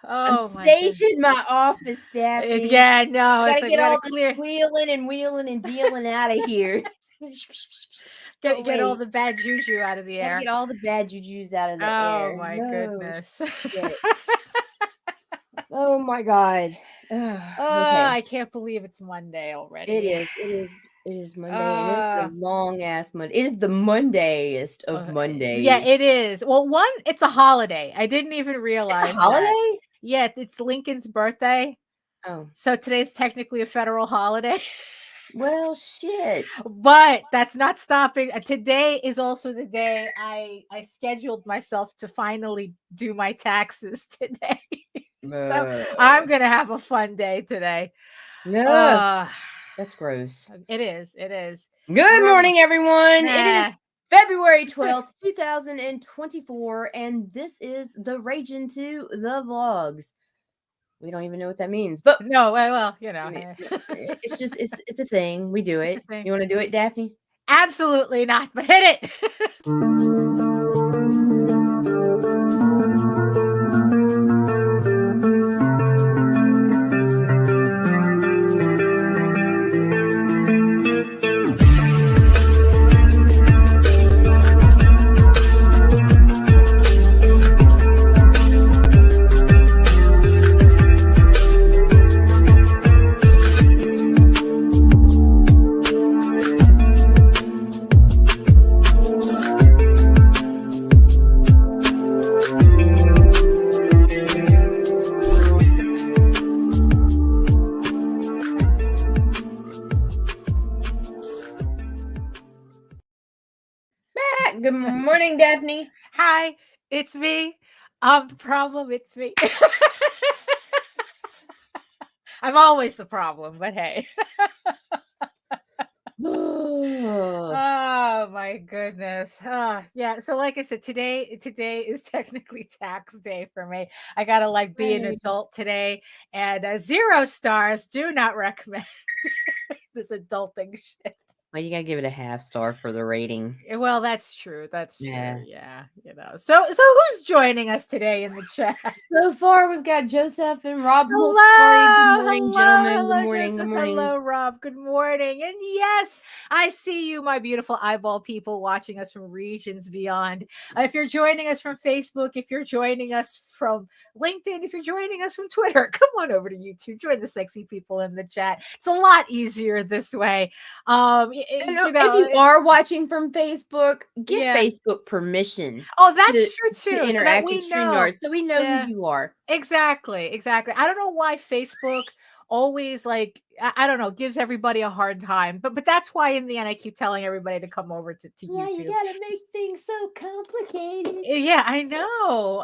Oh I'm my goodness. saging my office, Daphne. Yeah, no, Gotta it's like get all clear. this wheeling and wheeling and dealing out of here. Get all the bad juju out of the Gotta air. get all the bad juju's out of the air. Oh my No goodness. shit. Oh my God. Okay. I can't believe it's Monday already. It is Monday, and it's a long ass Monday. It is the Mondayest of Mondays. Yeah, it is. Well, it's a holiday. I didn't even realize it's a holiday. That. Yeah, it's Lincoln's birthday. Oh, so today's technically a federal holiday. Well, shit. But that's not stopping. Today is also the day I scheduled myself to finally do my taxes today. So I'm gonna have a fun day today. No, that's gross. It is. It is. Good morning, everyone. It is February 12th, 2024, and this is the Rage Into the Vlogs. We don't even know what that means, but no, well, you know, it's just it's a thing. We do it. You want to do it, Daphne? Absolutely not, but hit it. Good morning, Daphne. Hi, it's me. Problem, it's me. I'm always the problem, but hey. Oh my goodness. Yeah. So like I said, today is technically tax day for me. I gotta be an adult today, and 0 stars. Do not recommend this adulting shit. Well, you gotta give it a half star for the rating. Well, that's true. That's true. Yeah. So who's joining us today in the chat? So far, we've got Joseph and Rob. Hello, good morning, gentlemen. Good morning. Joseph. Good morning. Hello, Rob. Good morning. And yes, I see you, my beautiful eyeball people watching us from regions beyond. If you're joining us from Facebook, if you're joining us from LinkedIn, if you're joining us from Twitter, come on over to YouTube. Join the sexy people in the chat. It's a lot easier this way. If you are watching from Facebook, give Facebook permission. Oh, that's true too. To interact with Streamyard, so we know who you are. Exactly. I don't know why Facebook always I don't know, gives everybody a hard time, but that's why in the end I keep telling everybody to come over to YouTube. Yeah, you gotta make things so complicated. Yeah, I know.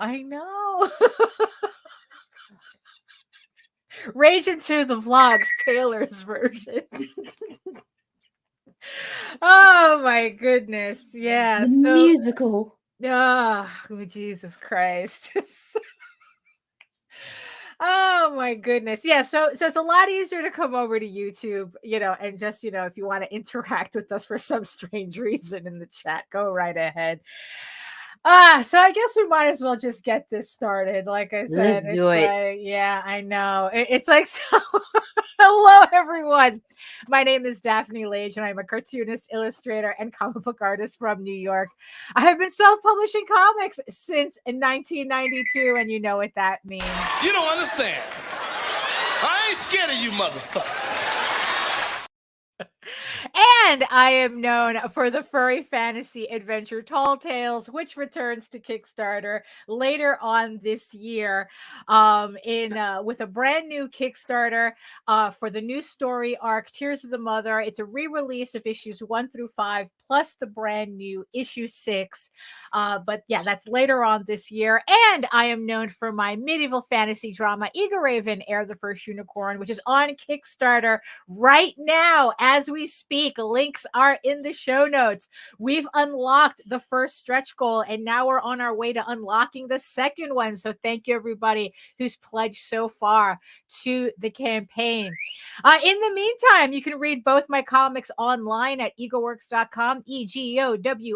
Rage Into the Vlogs, Taylor's version. Oh my goodness. Yeah. Musical. Oh, Jesus Christ. Oh my goodness. Yeah, so it's a lot easier to come over to YouTube, and just, if you want to interact with us for some strange reason in the chat, go right ahead. So I guess we might as well just get this started. Like I said, let's do it. Yeah, I know. It's like so. Hello, everyone. My name is Daphne Lage, and I'm a cartoonist, illustrator, and comic book artist from New York. I have been self-publishing comics since 1992, and you know what that means. You don't understand. I ain't scared of you, motherfuckers. And I am known for the furry fantasy adventure Tall Tales, which returns to Kickstarter later on this year, with a brand new Kickstarter for the new story arc Tears of the Mother. It's a re-release of issues 1 through 5 plus the brand new issue 6. But yeah, that's later on this year. And I am known for my medieval fantasy drama Eager Raven, Heir the First Unicorn, which is on Kickstarter right now as we speak. links are in the show notes. We've unlocked the first stretch goal, and now we're on our way to unlocking the second one. So thank you, everybody who's pledged so far to the campaign. In the meantime, you can read both my comics online at egoworks.com, EGOWORKS,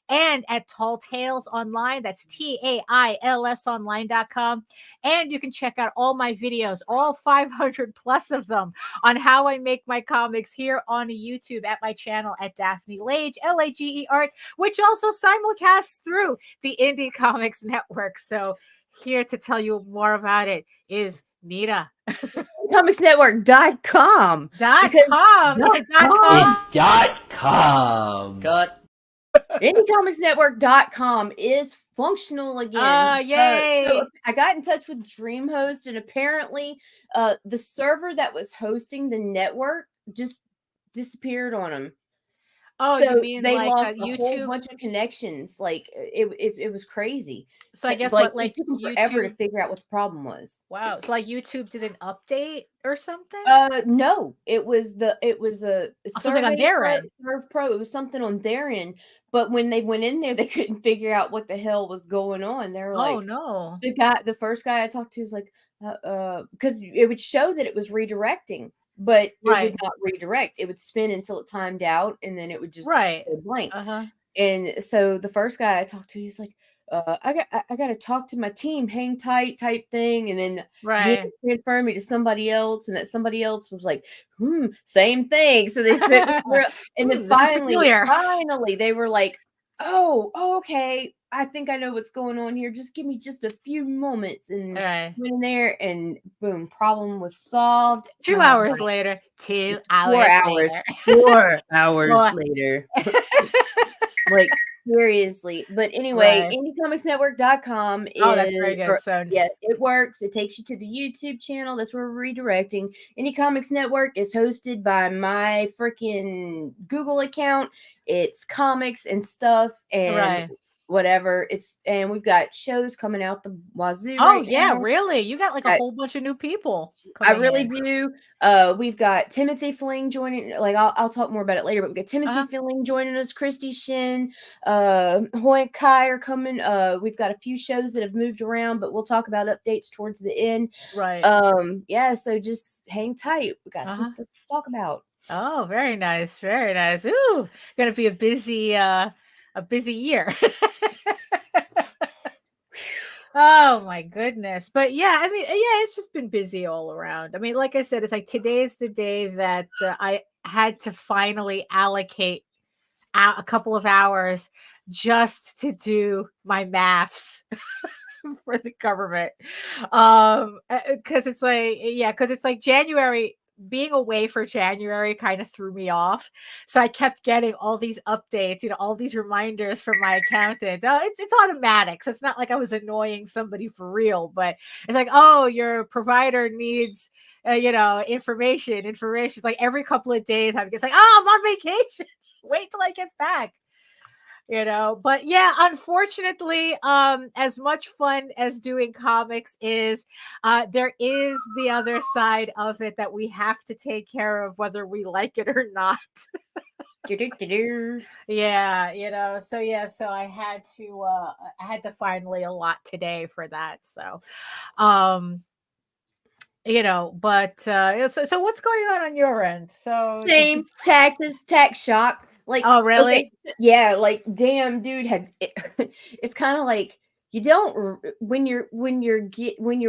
and at Tall Tales Online. That's TAILS online.com. And you can check out all my videos, all 500 plus of them, on how I make my comics here on YouTube at my channel at Daphne Lage, Lage Art, which also simulcasts through the Indie Comics Network. So here to tell you more about it is Nita. Comicsnetwork.com. .com. Is it .com? .com. Cut. IndieComicsNetwork.com is functional again. Yay. So I got in touch with DreamHost, and apparently the server that was hosting the network just disappeared on them. Oh, so you mean they like lost a YouTube? whole bunch of connections. Like it was crazy. So I guess like, what, like, it took them YouTube? forever to figure out what the problem was. Wow. So like YouTube did an update or something? No, it was a something on their end. Serve Pro. It was something on their end. But when they went in there, they couldn't figure out what the hell was going on. They were like, oh no. The first guy I talked to was like, because it would show that it was redirecting, but it would not redirect. It would spin until it timed out, and then it would just go blank. And so the first guy I talked to, he's like, I got to talk to my team, hang tight type thing, and then transfer me to somebody else, and that somebody else was like, same thing. So they said, and then finally they were like, oh, okay, I think I know what's going on here. Just give me just a few moments, and went in there, and boom, problem was solved. 2 hours later. 2 hours. 4 hours. Later. 4 hours later. Like, seriously. But anyway, IndieComicsNetwork.com is... Oh, that's very good. So yeah, it works. It takes you to the YouTube channel. That's where we're redirecting. Indie Comics Network is hosted by my freaking Google account. It's comics and stuff and whatever. And we've got shows coming out the wazoo. Oh, yeah, now. Really? You got like a whole bunch of new people. I really do. We've got Timothy Fling joining. Like, I'll talk more about it later, but we've got Timothy Fling joining us, Christie Shinn, Hoi Kai are coming. We've got a few shows that have moved around, but we'll talk about updates towards the end. Yeah, so just hang tight. We got some stuff to talk about. Oh, very nice. Very nice. Ooh, gonna be a busy year. Oh my goodness. But yeah, I mean, yeah, it's just been busy all around. I mean, like I said, it's like today's the day that I had to finally allocate a couple of hours just to do my maths for the government. Because it's like January. Being away for January kind of threw me off. So I kept getting all these updates, all these reminders from my accountant. It's automatic. So it's not like I was annoying somebody for real, but it's like, oh, your provider needs, information. It's like every couple of days, it's like, oh, I'm on vacation. Wait till I get back. But yeah, unfortunately, as much fun as doing comics is, there is the other side of it that we have to take care of, whether we like it or not. Yeah, so I had to finally allot today for that. So, but so what's going on your end? So same taxes, tax shock. Like, oh, really? Okay, yeah, like, damn, dude, it's kind of like you don't when you're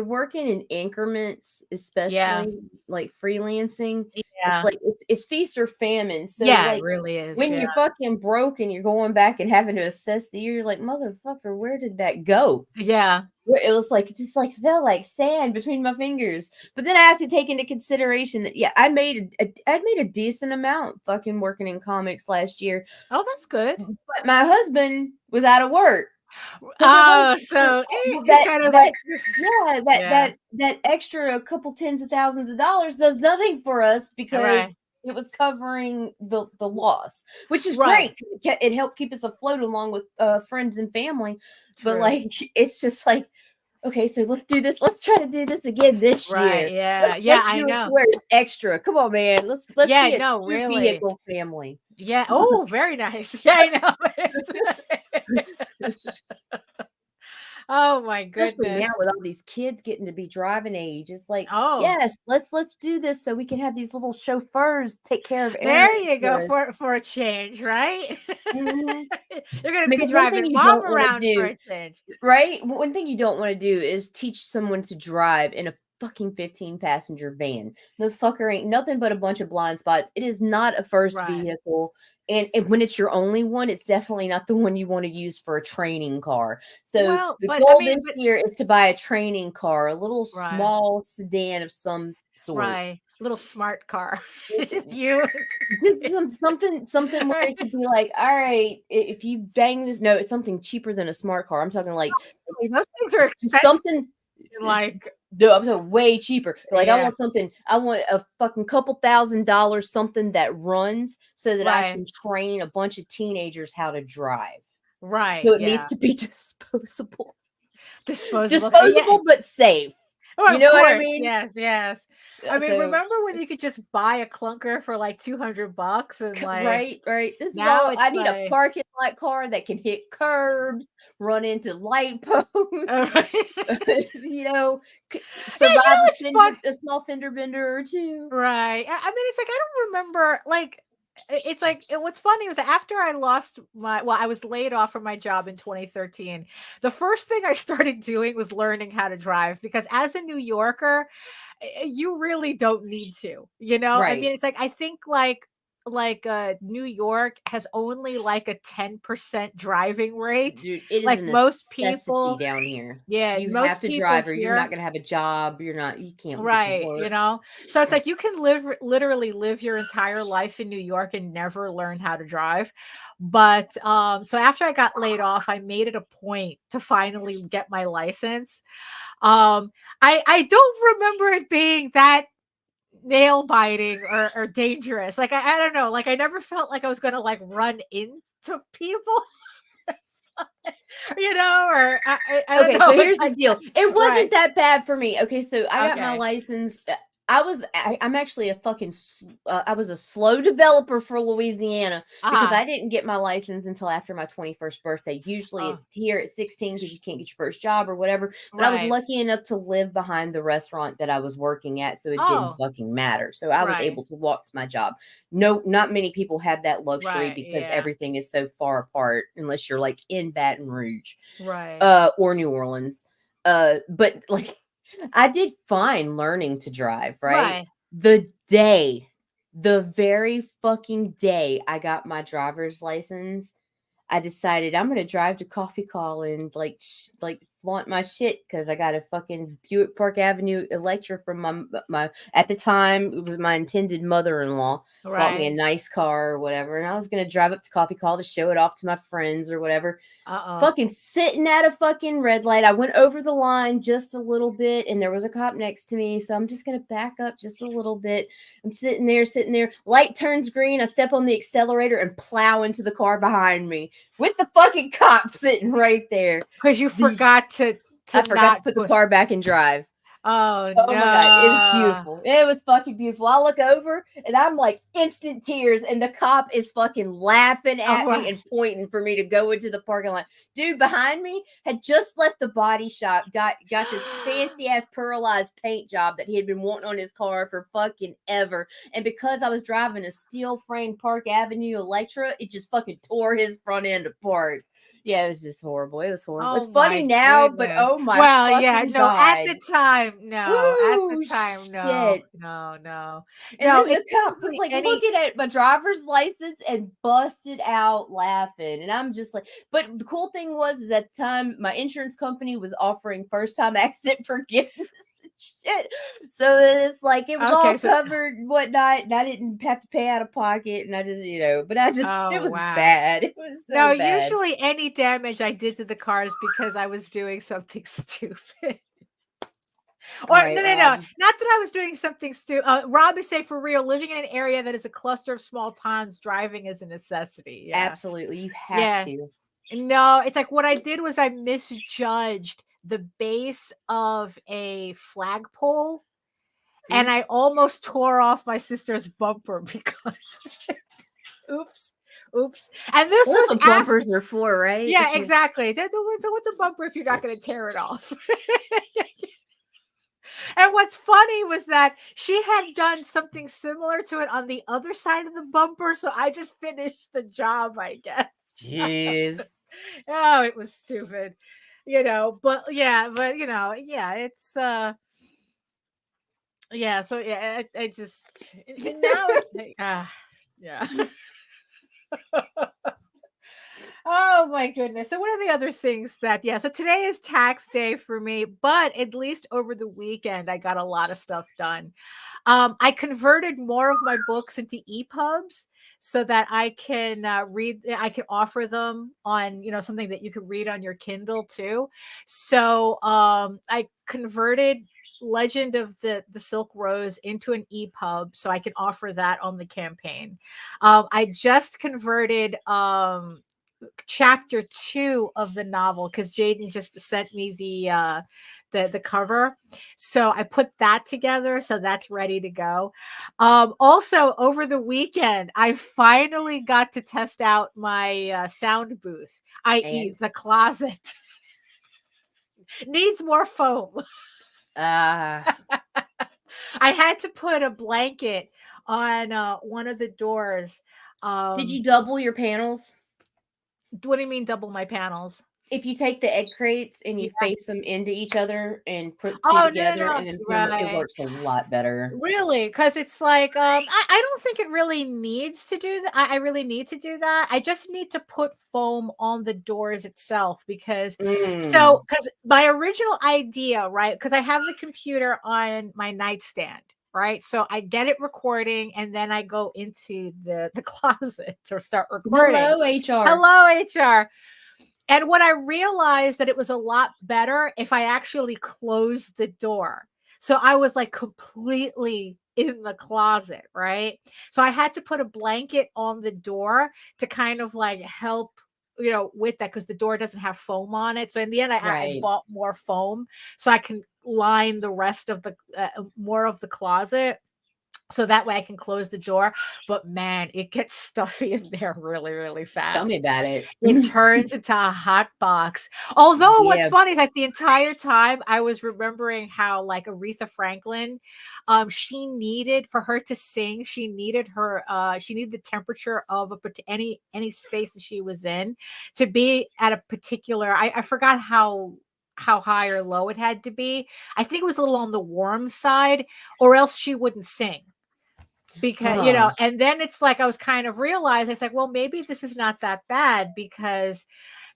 working in increments, especially like freelancing. Yeah, it's like it's feast or famine. So yeah, like, it really is. When you're fucking broke and you're going back and having to assess the year, you're like, motherfucker, where did that go? Yeah. It was like, it just like felt like sand between my fingers. But then I have to take into consideration that I'd made a decent amount fucking working in comics last year. Oh, that's good. But my husband was out of work. So that extra a couple tens of thousands of dollars does nothing for us because it was covering the loss, which is great. It helped keep us afloat along with friends and family. But like, it's just like, okay, so let's do this. Let's try to do this again this Right. year. Yeah. Yeah. I know. Where it's extra. Come on, man. Let's Yeah. be a No, true really. vehicle family. Yeah. Oh, very nice. Yeah, I know. Oh my Especially now goodness. with all these kids getting to be driving age. It's like, Oh, yes, let's do this so we can have these little chauffeurs take care of there errands you go for us. for a change, right? Mhm. You're gonna be Because one thing driving you mom don't want to around for do, a change. right? One thing you don't want to do is teach someone to drive in a fucking 15 passenger van. The fucker ain't nothing but a bunch of blind spots. It is not a first Right. vehicle. And when it's your only one, it's definitely not the one you want to use for a training car. So the goal this year is to buy a training car, a little small sedan of some sort. Right. Little smart car. It's just you. Just something where it could be like, all right, if you bang this, no, it's something cheaper than a smart car. I'm talking like those things are expensive. Something like no, I'm talking way cheaper. Like I want a fucking couple $1,000, something that runs so that I can train a bunch of teenagers how to drive. Right. So it needs to be disposable. Disposable, but safe. Oh, you know what I mean? Yes, yes. I mean, remember when you could just buy a clunker for like $200 and like right. This now I need a parking lot car that can hit curbs, run into light posts, you know, survive a small fender bender or two. Right. I mean, it's like I don't remember like. It's like what's funny was that after I lost I was laid off from my job in 2013. The first thing I started doing was learning how to drive because as a New Yorker, you really don't need to, you know? Right. I mean, it's like I think New York has only like a 10% driving rate. Dude, it is like most people down here. Yeah, you most have to people drive or here, you're not gonna have a job. You can't right, you know. So it's like you can literally live your entire life in New York and never learn how to drive. But so after I got laid off, I made it a point to finally get my license. I don't remember it being that nail biting or dangerous. Like I don't know. Like I never felt like I was gonna like run into people. You know, or I don't know. So here's the deal. It wasn't that bad for me. Okay, so I got my license. I'm actually I was a slow developer for Louisiana because I didn't get my license until after my 21st birthday. Usually it's here at 16 because you can't get your first job or whatever. But I was lucky enough to live behind the restaurant that I was working at, so it didn't fucking matter. So I was able to walk to my job. No, not many people have that luxury because everything is so far apart unless you're like in Baton Rouge. Or New Orleans. But like I did fine learning to drive, right? The very fucking day I got my driver's license, I decided I'm going to drive to Coffee Call and like flaunt my shit because I got a fucking Buick Park Avenue Electra from my at the time it was my intended mother-in-law. Bought me a nice car or whatever, and I was going to drive up to Coffee Call to show it off to my friends or whatever. Fucking sitting at a fucking red light. I went over the line just a little bit and there was a cop next to me. So I'm just going to back up just a little bit. I'm sitting there. Light turns green. I step on the accelerator and plow into the car behind me with the fucking cop sitting right there. Because you forgot to put the car back and drive. Oh no. My God. It was beautiful. It was fucking beautiful. I look over and I'm like instant tears and the cop is fucking laughing at me and pointing for me to go into the parking lot. Dude behind me had just left the body shop, got this fancy ass pearlized paint job that he had been wanting on his car for fucking ever. And because I was driving a steel frame Park Avenue Electra, it just fucking tore his front end apart. Yeah, it was just horrible. It was horrible. It's funny now, but oh my God. At the time, no. And then the cop was like looking at my driver's license and busted out laughing. And I'm just like, but the cool thing was is at the time my insurance company was offering first time accident forgiveness. Shit. So it's like it was all covered and whatnot, and I didn't have to pay out of pocket, and I just, but it was bad. It was so bad. Usually any damage I did to the car is because I was doing something stupid. Or no, not that I was doing something stupid. Rob is saying for real, living in an area that is a cluster of small towns, driving is a necessity. Yeah. Absolutely, you have to. No, it's like what I did was I misjudged the base of a flagpole, and I almost tore off my sister's bumper because oops. And this was what bumpers are for, right? Yeah, exactly. What's a bumper if you're not going to tear it off? And what's funny was that she had done something similar to it on the other side of the bumper, so I just finished the job, I guess. Jeez. Oh, it was stupid. But it's so I just now it's like, yeah. Oh my goodness. So what are the other things so today is tax day for me, but at least over the weekend I got a lot of stuff done. I converted more of my books into EPUBs so that I can I can offer them on, something that you could read on your Kindle too. So I converted Legend of the Silk Rose into an EPUB so I can offer that on the campaign. I just converted chapter 2 of the novel because Jaden just sent me the cover, so I put that together, so that's ready to go. Also over the weekend I finally got to test out my sound booth, i.e. the closet. Needs more foam. I had to put a blanket on one of the doors. Did you double your panels? What do you mean double my panels? If you take the egg crates and you face them into each other and put two together, no. and then it works a lot better. Really? Because it's like I don't think it really needs to do that. I really need to do that. I just need to put foam on the doors itself because my original idea, right? Because I have the computer on my nightstand. Right. So I get it recording and then I go into the closet to start recording. Hello, HR. Hello, HR. And when I realized that it was a lot better if I actually closed the door. So I was like completely in the closet. Right. So I had to put a blanket on the door to kind of like help, with that, because the door doesn't have foam on it. So in the end, I bought more foam so I can line the rest of the more of the closet. So that way I can close the door. But man, it gets stuffy in there really, really fast. Tell me about it. It turns into a hot box. Although what's funny is like the entire time I was remembering how like Aretha Franklin, she needed, for her to sing, she needed the temperature of any space that she was in to be at a particular, I forgot how high or low it had to be. I think it was a little on the warm side, or else she wouldn't sing. Because, and then it's like, I was kind of realizing, it's like, well, maybe this is not that bad because,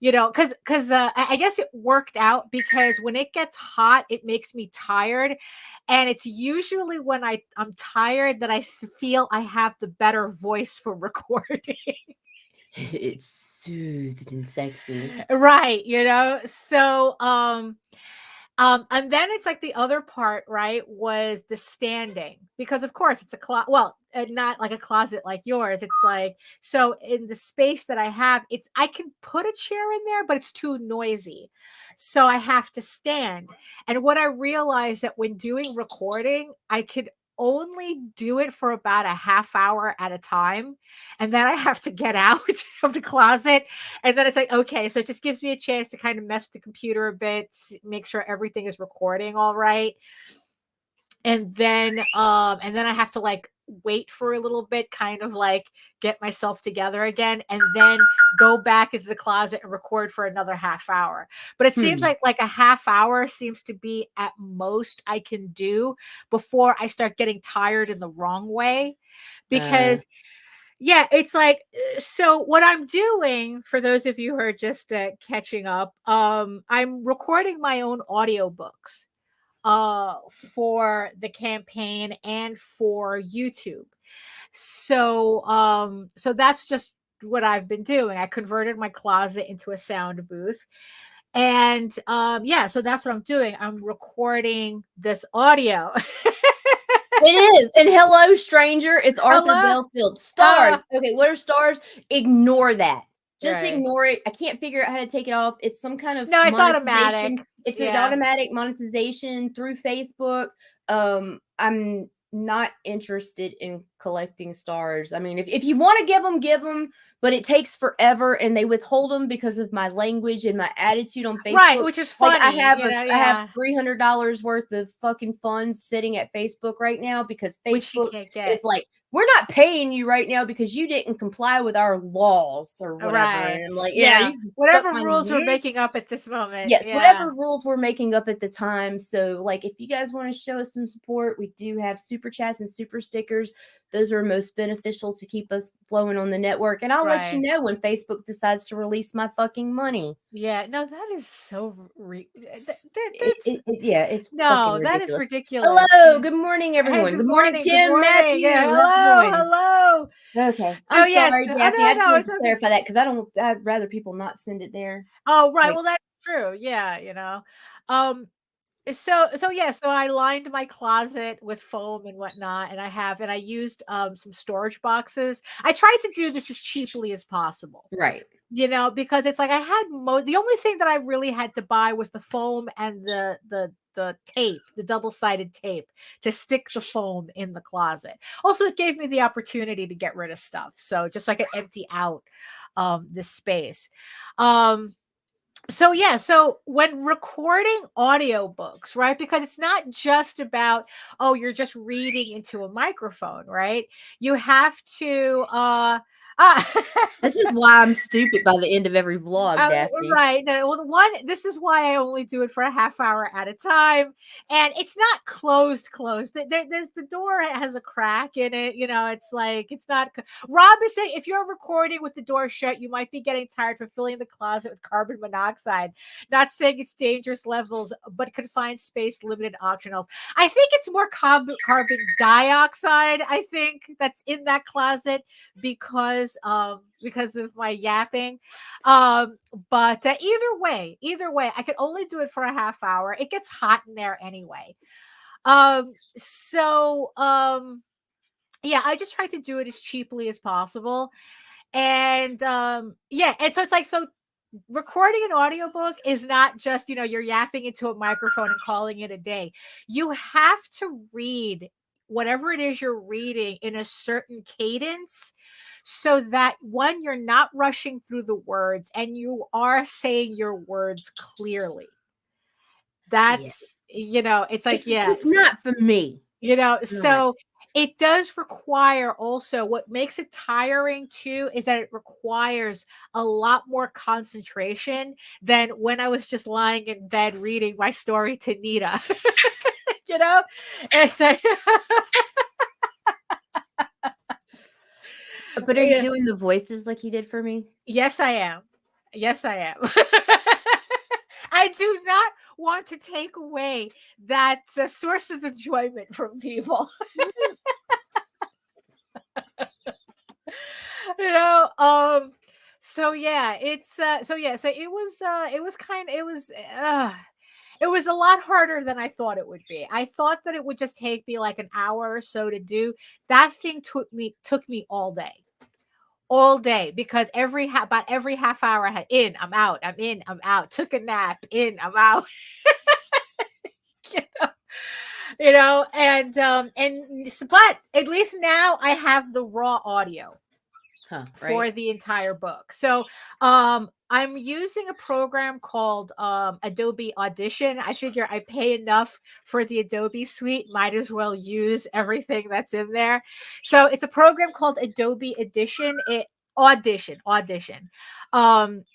I guess it worked out because when it gets hot, it makes me tired. And it's usually when I'm tired that I feel I have the better voice for recording. It's soothed and sexy. Right. So, and then it's like the other part, right, was the standing, because of course it's not like a closet like yours. It's like, so in the space that I have, I can put a chair in there, but it's too noisy. So I have to stand. And what I realized that when doing recording, I could only do it for about a half hour at a time. And then I have to get out of the closet. And then it's like, okay, so it just gives me a chance to kind of mess with the computer a bit, make sure everything is recording all right. And then I have to like wait for a little bit, kind of like get myself together again, and then go back into the closet and record for another half hour. But it seems like a half hour seems to be at most I can do before I start getting tired in the wrong way. Because it's like, so what I'm doing, for those of you who are just catching up, I'm recording my own audiobooks for the campaign and for YouTube. So that's just what I've been doing. I converted my closet into a sound booth. And so that's what I'm doing. I'm recording this audio. It is. And hello, stranger. It's Arthur Belfield. Stars. Okay, what are stars? Ignore that. Just ignore it. I can't figure out how to take it off. It's some kind of it's automatic. It's an automatic monetization through Facebook. I'm not interested in collecting stars. I mean, if you want to give them, but it takes forever and they withhold them because of my language and my attitude on Facebook. Right, which is funny. Like I have $300 worth of fucking funds sitting at Facebook right now because Facebook is like, we're not paying you right now because you didn't comply with our laws or whatever. Right. And I'm like, whatever rules we're making up at this moment. Yes, whatever rules we're making up at the time. So, like, if you guys want to show us some support, we do have super chats and super stickers. Those are most beneficial to keep us flowing on the network. And I'll let you know when Facebook decides to release my fucking money. Yeah, no, that is so it's no, that is ridiculous. Hello, good morning, everyone. Good morning, Tim, Matthew. Hello. Okay. I'm sorry, Daphne. I just wanted to clarify that because I'd rather people not send it there. Oh, right. Well, that's true. Yeah, you know. So I lined my closet with foam and whatnot, and I used some storage boxes. I tried to do this as cheaply as possible. Right. You know, because it's like I had the only thing that I really had to buy was the foam and the tape, the double-sided tape to stick the foam in the closet. Also, it gave me the opportunity to get rid of stuff. So just so I could empty out this space. So when recording audiobooks, right? Because it's not just about, oh, you're just reading into a microphone, right? You have to this is why I'm stupid by the end of every vlog, Daphne. Right. No, well, this is why I only do it for a half hour at a time. And it's not closed. There's the door has a crack in it. You know, it's like, it's not. Rob is saying if you're recording with the door shut, you might be getting tired from filling the closet with carbon monoxide. Not saying it's dangerous levels, but confined space, limited optionals. I think it's more carbon dioxide. I think that's in that closet because of my yapping. But either way, I could only do it for a half hour. It gets hot in there anyway. I just try to do it as cheaply as possible. And and so it's like, so recording an audiobook is not just, you know, you're yapping into a microphone and calling it a day. You have to read whatever it is you're reading in a certain cadence, so that one, you're not rushing through the words and you are saying your words clearly. That's, you know, it's like, it's not for me. You know, so it does require also, what makes it tiring too is that it requires a lot more concentration than when I was just lying in bed reading my story to Nita. You know, it's like But are you doing the voices like you did for me? Yes, I am. I do not want to take away that source of enjoyment from people. You know, so it was a lot harder than I thought it would be. I thought that it would just take me like an hour or so to do. That thing took me all day, because about every half hour I had I'm out, I'm in, I'm out, took a nap, in, I'm out. But at least now I have the raw audio for the entire book. So I'm using a program called Adobe Audition. I figure I pay enough for the Adobe suite, might as well use everything that's in there. So it's a program called Adobe Audition,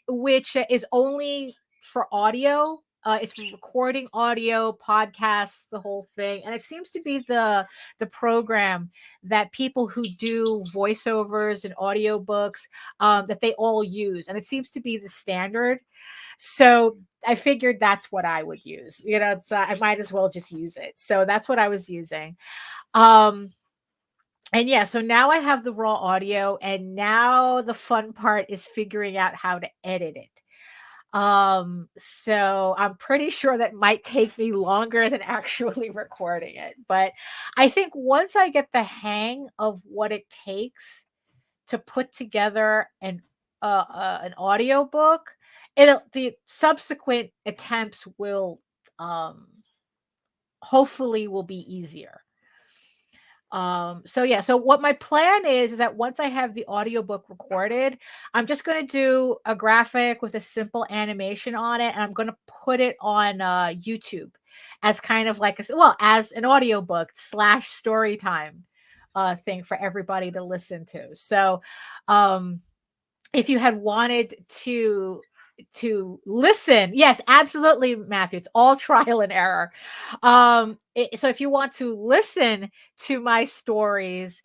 which is only for audio. It's for recording audio, podcasts, the whole thing. And it seems to be the program that people who do voiceovers and audiobooks, that they all use. And it seems to be the standard. So I figured that's what I would use. You know, so I might as well just use it. So that's what I was using. So now I have the raw audio, and now the fun part is figuring out how to edit it. So I'm pretty sure that might take me longer than actually recording it. But I think once I get the hang of what it takes to put together an audiobook, the subsequent attempts will hopefully will be easier. So yeah, so what my plan is that once I have the audiobook recorded, I'm just going to do a graphic with a simple animation on it, and I'm going to put it on YouTube as kind of like as an audiobook / story time thing for everybody to listen to. So if you had wanted to listen, yes, absolutely, Matthew, it's all trial and error. So if you want to listen to my stories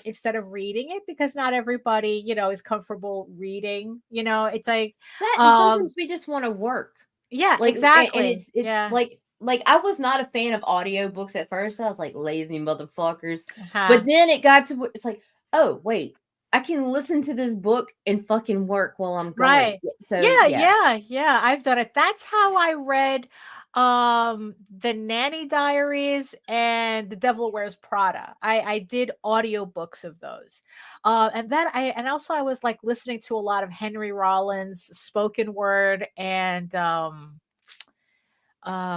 instead of reading it, because not everybody is comfortable reading, it's like that, and sometimes we just want to work. Yeah, like, exactly. And it's like I was not a fan of audiobooks at first. I was like, lazy motherfuckers. But then it got to, it's like, oh wait, I can listen to this book and fucking work while I'm going. Right. So yeah, I've done it. That's how I read the Nanny Diaries and The Devil Wears Prada. I did audiobooks of those. And then I was like listening to a lot of Henry Rollins spoken word and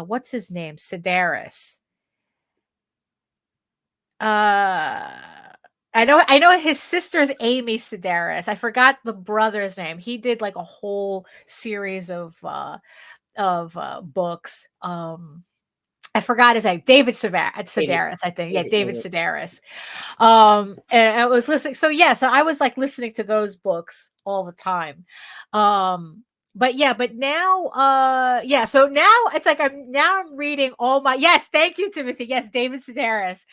what's his name? Sedaris. I know his sister's Amy Sedaris. I forgot the brother's name. He did like a whole series of books. I forgot his name. David Sedaris, I think. Yeah, David Sedaris. And I was listening. So yeah, so I was like listening to those books all the time. But now, so now it's like I'm reading all my, yes, thank you, Timothy. Yes, David Sedaris,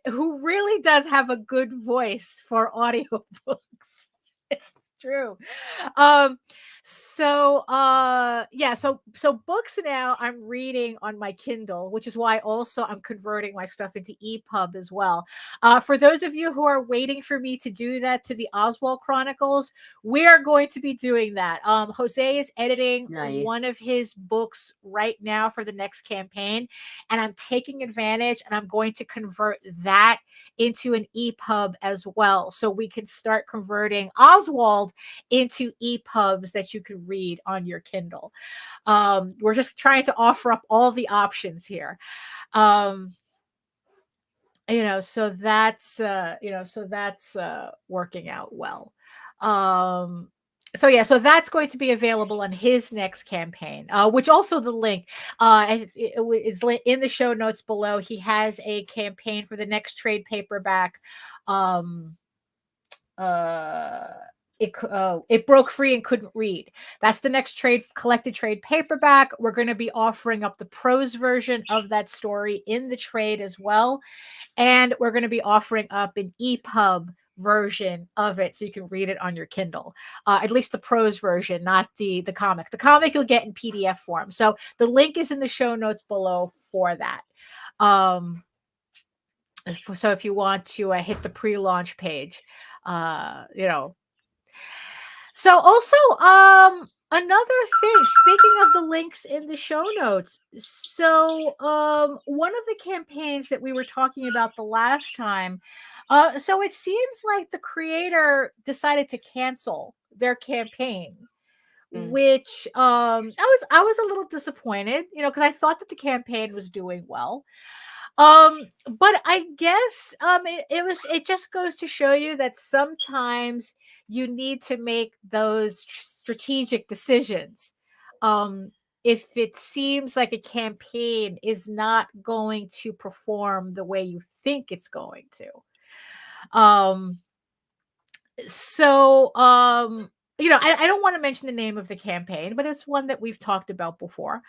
who really does have a good voice for audiobooks. It's true. So books now I'm reading on my Kindle, which is why also I'm converting my stuff into EPUB as well. For those of you who are waiting for me to do that to the OSWALD Chronicles, we are going to be doing that. Jose is editing one of his books right now for the next campaign, and I'm taking advantage and I'm going to convert that into an EPUB as well, so we can start converting OSWALD into EPUBs that you can read on your Kindle. We're just trying to offer up all the options here. So that's working out well. So that's going to be available on his next campaign, which also the link is in the show notes below. He has a campaign for the next trade paperback. It broke free and couldn't read. That's the next collected trade paperback. We're going to be offering up the prose version of that story in the trade as well, and we're going to be offering up an EPUB version of it so you can read it on your Kindle. At least the prose version, not the comic. The comic you'll get in PDF form. So the link is in the show notes below for that. So if you want to hit the pre-launch page, So also, another thing, speaking of the links in the show notes. So one of the campaigns that we were talking about the last time, so it seems like the creator decided to cancel their campaign, which I was a little disappointed, because I thought that the campaign was doing well. But I guess it just goes to show you that sometimes you need to make those strategic decisions. If it seems like a campaign is not going to perform the way you think it's going to. I don't want to mention the name of the campaign, but it's one that we've talked about before.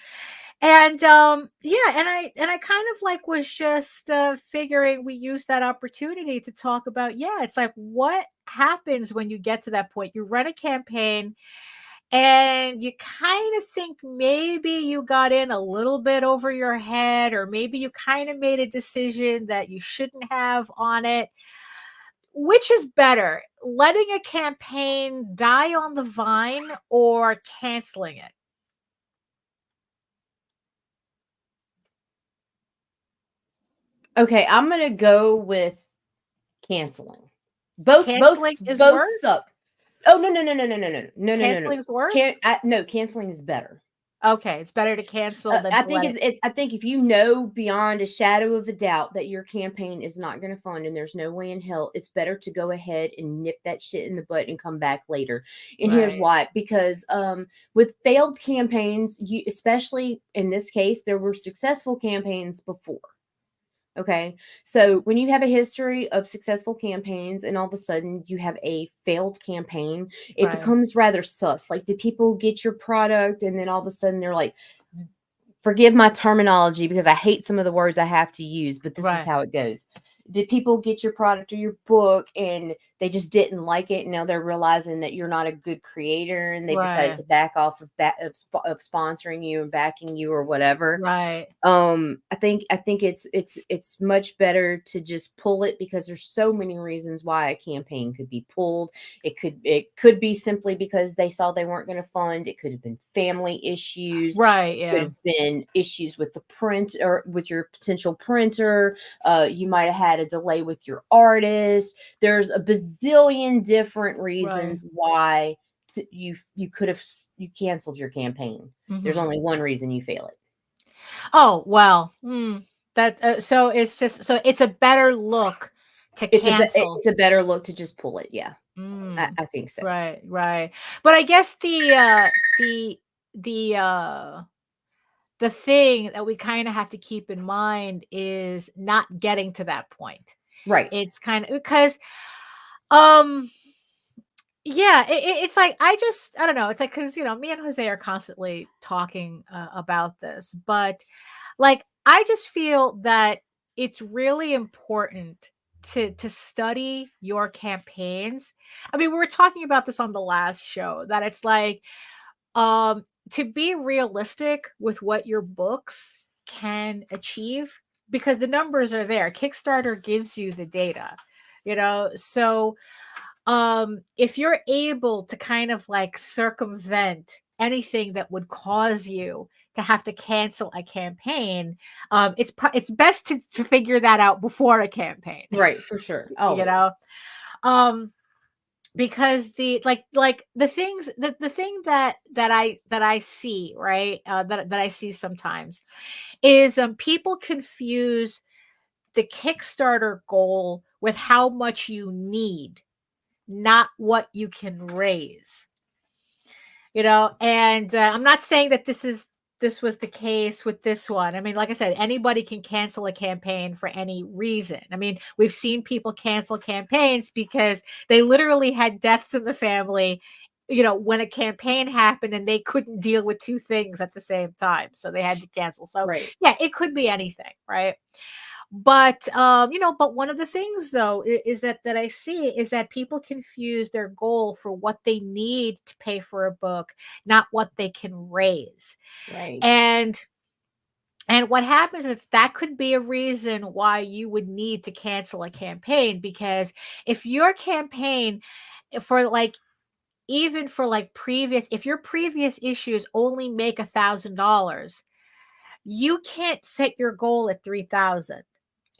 And and I kind of like was just figuring we use that opportunity to talk about, it's like, what happens when you get to that point? You run a campaign and you kind of think maybe you got in a little bit over your head, or maybe you kind of made a decision that you shouldn't have on it. Which is better, letting a campaign die on the vine or canceling it? Okay, I'm gonna go with canceling. Both suck. Oh, no. Canceling's worse? No, canceling is better. Okay, it's better to cancel than I think I think if you know beyond a shadow of a doubt that your campaign is not going to fund and there's no way in hell, it's better to go ahead and nip that shit in the butt and come back later. And here's why: because with failed campaigns, you, especially in this case, there were successful campaigns before. Okay. So when you have a history of successful campaigns and all of a sudden you have a failed campaign, it becomes rather sus. Like, did people get your product? And then all of a sudden they're like, forgive my terminology because I hate some of the words I have to use, but this is how it goes. Did people get your product or your book and they just didn't like it? And now they're realizing that you're not a good creator and they decided to back off of sponsoring you and backing you or whatever. Right. I think it's much better to just pull it because there's so many reasons why a campaign could be pulled. It could be simply because they saw they weren't going to fund. It could have been family issues. Right. It could have been issues with the print or with your potential printer. You might have had a delay with your artist. There's a bazillion different reasons why you canceled your campaign. There's only one reason you fail it. Oh, well, that so it's just so it's a better look to cancel. It's a better look to just pull it. Yeah. I think so. Right. But I guess the thing that we kind of have to keep in mind is not getting to that point. Right. It's kind of because yeah, it's like I don't know. It's like because me and Jose are constantly talking about this, but like I just feel that it's really important to study your campaigns. I mean, we were talking about this on the last show that it's like to be realistic with what your books can achieve because the numbers are there. Kickstarter gives you the data, so if you're able to kind of like circumvent anything that would cause you to have to cancel a campaign, it's best to figure that out before a campaign. Right, for sure. Always. Because the things the thing that I see, right, that I see sometimes is people confuse the Kickstarter goal with how much you need, not what you can raise. And I'm not saying that this was the case with this one. I mean, like I said, anybody can cancel a campaign for any reason. I mean, we've seen people cancel campaigns because they literally had deaths in the family, when a campaign happened and they couldn't deal with two things at the same time. So they had to cancel. So yeah, it could be anything, right? But but one of the things though is that I see is that people confuse their goal for what they need to pay for a book, not what they can raise. Right. And what happens is that could be a reason why you would need to cancel a campaign, because if your campaign for like even for like if your previous issues only make $1,000, you can't set your goal at 3,000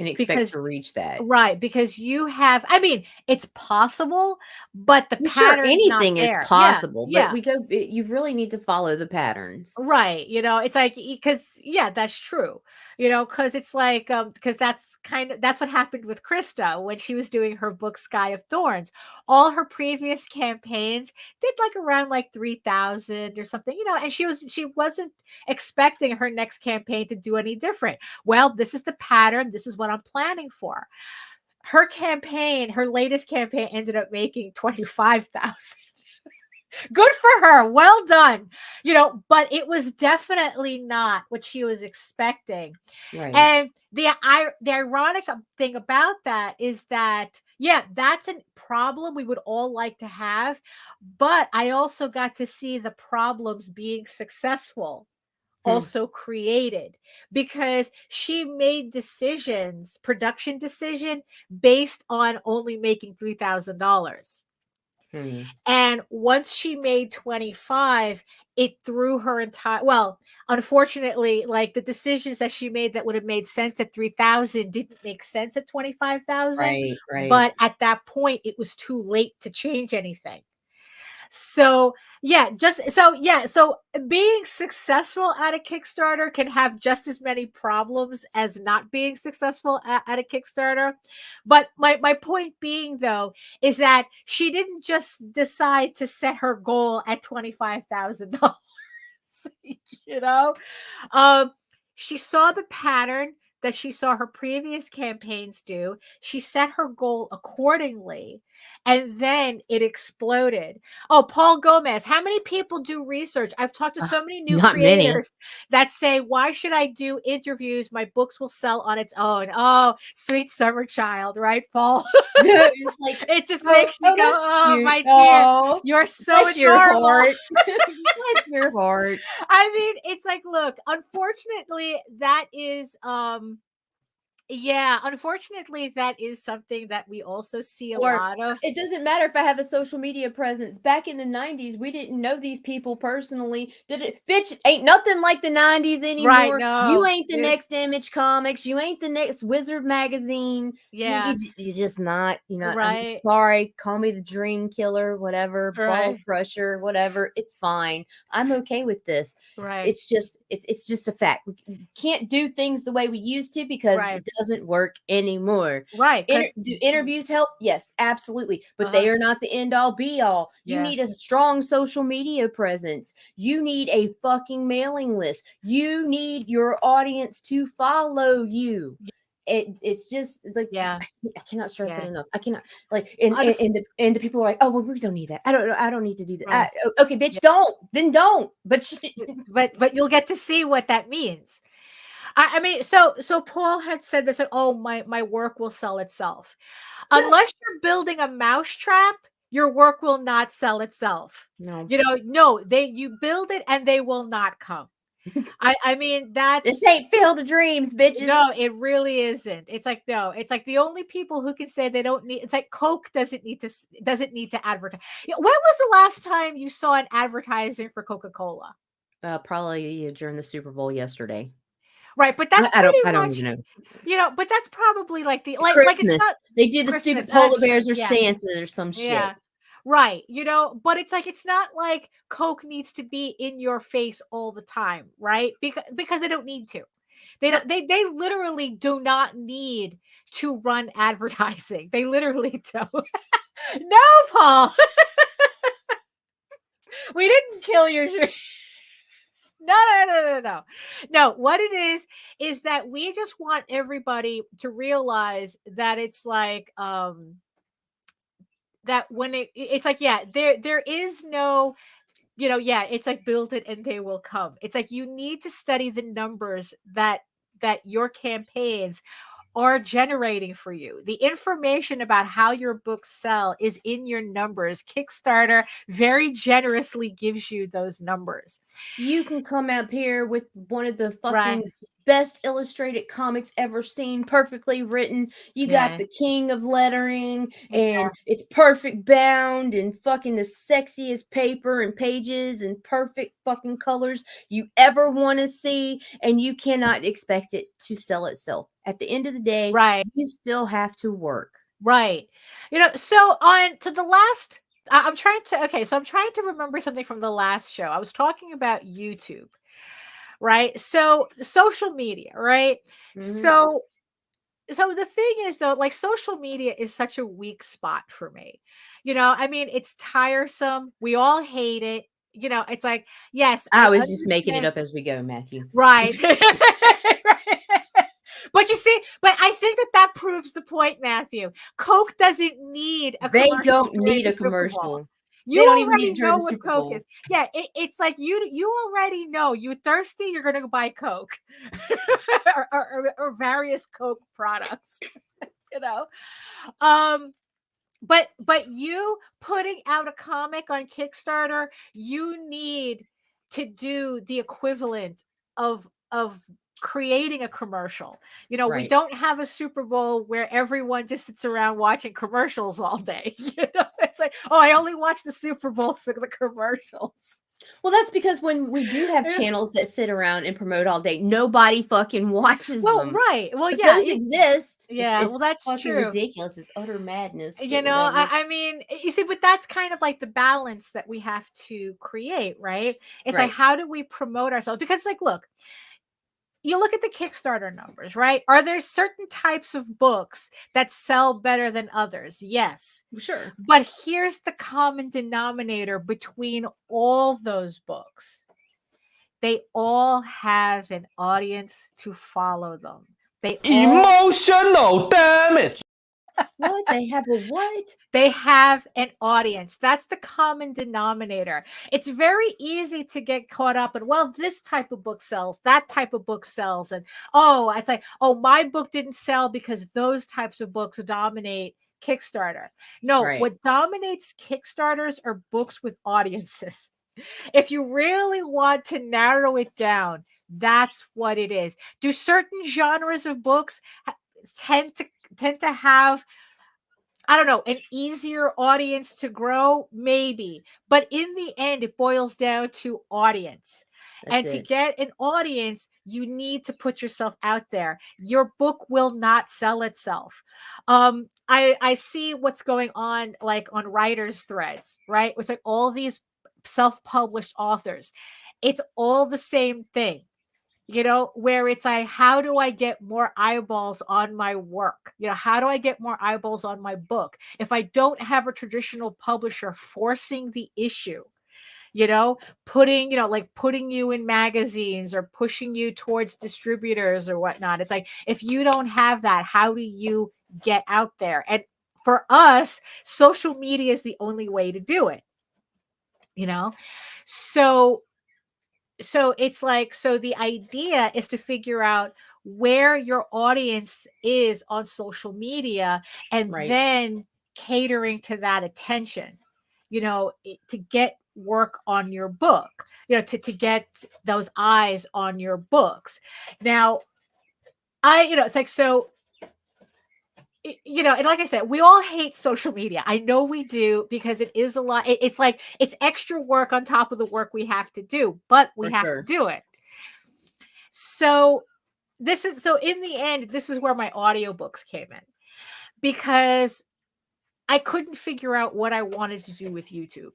and expect to reach that. Right, because you have, I mean, it's possible, but the pattern anything is possible, but you really need to follow the patterns. Right. It's like, because that's true, because it's like, because that's what happened with Krista when she was doing her book, Sky of Thorns. All her previous campaigns did like around like 3,000 or something, and she wasn't expecting her next campaign to do any different. Well, this is the pattern. This is what I'm planning for. Her campaign, her latest campaign ended up making 25,000. Good for her. Well done. But it was definitely not what she was expecting. Right. And the ironic thing about that is that, yeah, that's a problem we would all like to have. But I also got to see the problems being successful also created, because she made production decision based on only making $3,000. And once she made 25, it threw her entire, well, unfortunately, like the decisions that she made that would have made sense at 3,000 didn't make sense at 25,000. Right. But at that point, it was too late to change anything. So being successful at a Kickstarter can have just as many problems as not being successful at a Kickstarter. But my point being, though, is that she didn't just decide to set her goal at $25,000. You know, she saw the pattern that she saw her previous campaigns do. She set her goal accordingly, and then it exploded. Oh, Paul Gomez, how many people do research? I've talked to so many new creators that say, why should I do interviews? My books will sell on its own. Oh, sweet summer child, right, Paul? It just makes me go, oh, cute. My dear, you're so adorable. Your heart. Bless your heart. I mean, it's like, look, unfortunately, that is unfortunately, that is something that we also see a lot of. It doesn't matter if I have a social media presence. Back in the 90s, we didn't know these people personally. Bitch, ain't nothing like the 90s anymore. Right, no. You ain't the next Image Comics. You ain't the next Wizard Magazine. Yeah. You're just not, right. I'm sorry. Call me the Dream Killer, whatever, Ball Crusher, whatever. It's fine. I'm okay with this. Right. It's just a fact. We can't do things the way we used to because it doesn't work anymore. Right. Do interviews help? Yes, absolutely. But they are not the end all be all. You need a strong social media presence. You need a fucking mailing list. You need your audience to follow you. It's just like, I cannot stress it enough. I cannot, like, and the people are like, oh, well, we don't need that. I don't need to do that. Right. Okay, bitch, don't. Then don't. But you'll get to see what that means. I mean, so Paul had said this, oh, my work will sell itself. Yeah. Unless you're building a mousetrap, your work will not sell itself. No. You build it and they will not come. I mean, this ain't Field of Dreams, bitches. No, it really isn't. It's like, no, it's like the only people who can say they don't need, it's like Coke doesn't need to advertise. When was the last time you saw an advertising for Coca-Cola? Probably during the Super Bowl yesterday. Right, but that's I don't even know. But that's probably like the Christmas. It's not, they do the Christmas, stupid polar bears or Santa or some shit. Right, but it's like, it's not like Coke needs to be in your face all the time, right? Because they don't need to. They literally do not need to run advertising. They literally don't. No, Paul. We didn't kill your dream. No. What it is that we just want everybody to realize that it's like, that when it's like, there is no, it's like build it and they will come. It's like, you need to study the numbers that your campaigns are generating for you. The information about how your books sell is in your numbers. Kickstarter very generously gives you those numbers. You can come up here with one of the fucking best illustrated comics ever seen, perfectly written. You got the king of lettering, and it's perfect bound and fucking the sexiest paper and pages and perfect fucking colors you ever want to see, and you cannot expect it to sell itself. At the end of the day, you still have to work. Right. So on to the last, I'm trying to remember something from the last show. I was talking about YouTube. Right. So social media, right? Mm-hmm. So the thing is, though, like, social media is such a weak spot for me. I mean, it's tiresome. We all hate it. It's like, yes. I was just making it up as we go, Matthew. Right. But you see, I think that proves the point, Matthew. Coke doesn't need a commercial. They don't need a commercial. You don't already know what Coke is. Yeah, it's like you already know. You thirsty, you're going to buy Coke or various Coke products, But you putting out a comic on Kickstarter, you need to do the equivalent of creating a commercial. We don't have a Super Bowl where everyone just sits around watching commercials all day. It's like, oh, I only watch the Super Bowl for the commercials. Well, that's because when we do have channels that sit around and promote all day, nobody fucking watches them. Right. Well, but yeah. Those exist. Yeah. It's well, that's fucking true. ridiculous. It's utter madness. You know, I mean, you see, but that's kind of like the balance that we have to create, right? It's like, how do we promote ourselves? Because, like, look, you look at the Kickstarter numbers, right? Are there certain types of books that sell better than others? Yes. Sure. But here's the common denominator between all those books. They all have an audience to follow them. Emotional damage. What? They have a what? They have an audience. That's the common denominator. It's very easy to get caught up in, well, this type of book sells, that type of book sells. And it's like, my book didn't sell because those types of books dominate Kickstarter. No, what dominates Kickstarters are books with audiences. If you really want to narrow it down, that's what it is. Do certain genres of books tend to have, I don't know, an easier audience to grow? Maybe. But in the end, it boils down to audience. To get an audience, you need to put yourself out there. Your book will not sell itself. I see what's going on, like on writers' threads, right? It's like all these self-published authors. It's all the same thing. Where it's like, how do I get more eyeballs on my work? How do I get more eyeballs on my book? If I don't have a traditional publisher forcing the issue, putting you in magazines or pushing you towards distributors or whatnot. It's like, if you don't have that, how do you get out there? And for us, social media is the only way to do it, So it's like, the idea is to figure out where your audience is on social media and then catering to that attention, to get work on your book, to get those eyes on your books. Now, it's like, so, and like I said, we all hate social media. I know we do, because it is a lot. It's like, it's extra work on top of the work we have to do, but we have to do it. So in the end, this is where my audiobooks came in, because I couldn't figure out what I wanted to do with YouTube,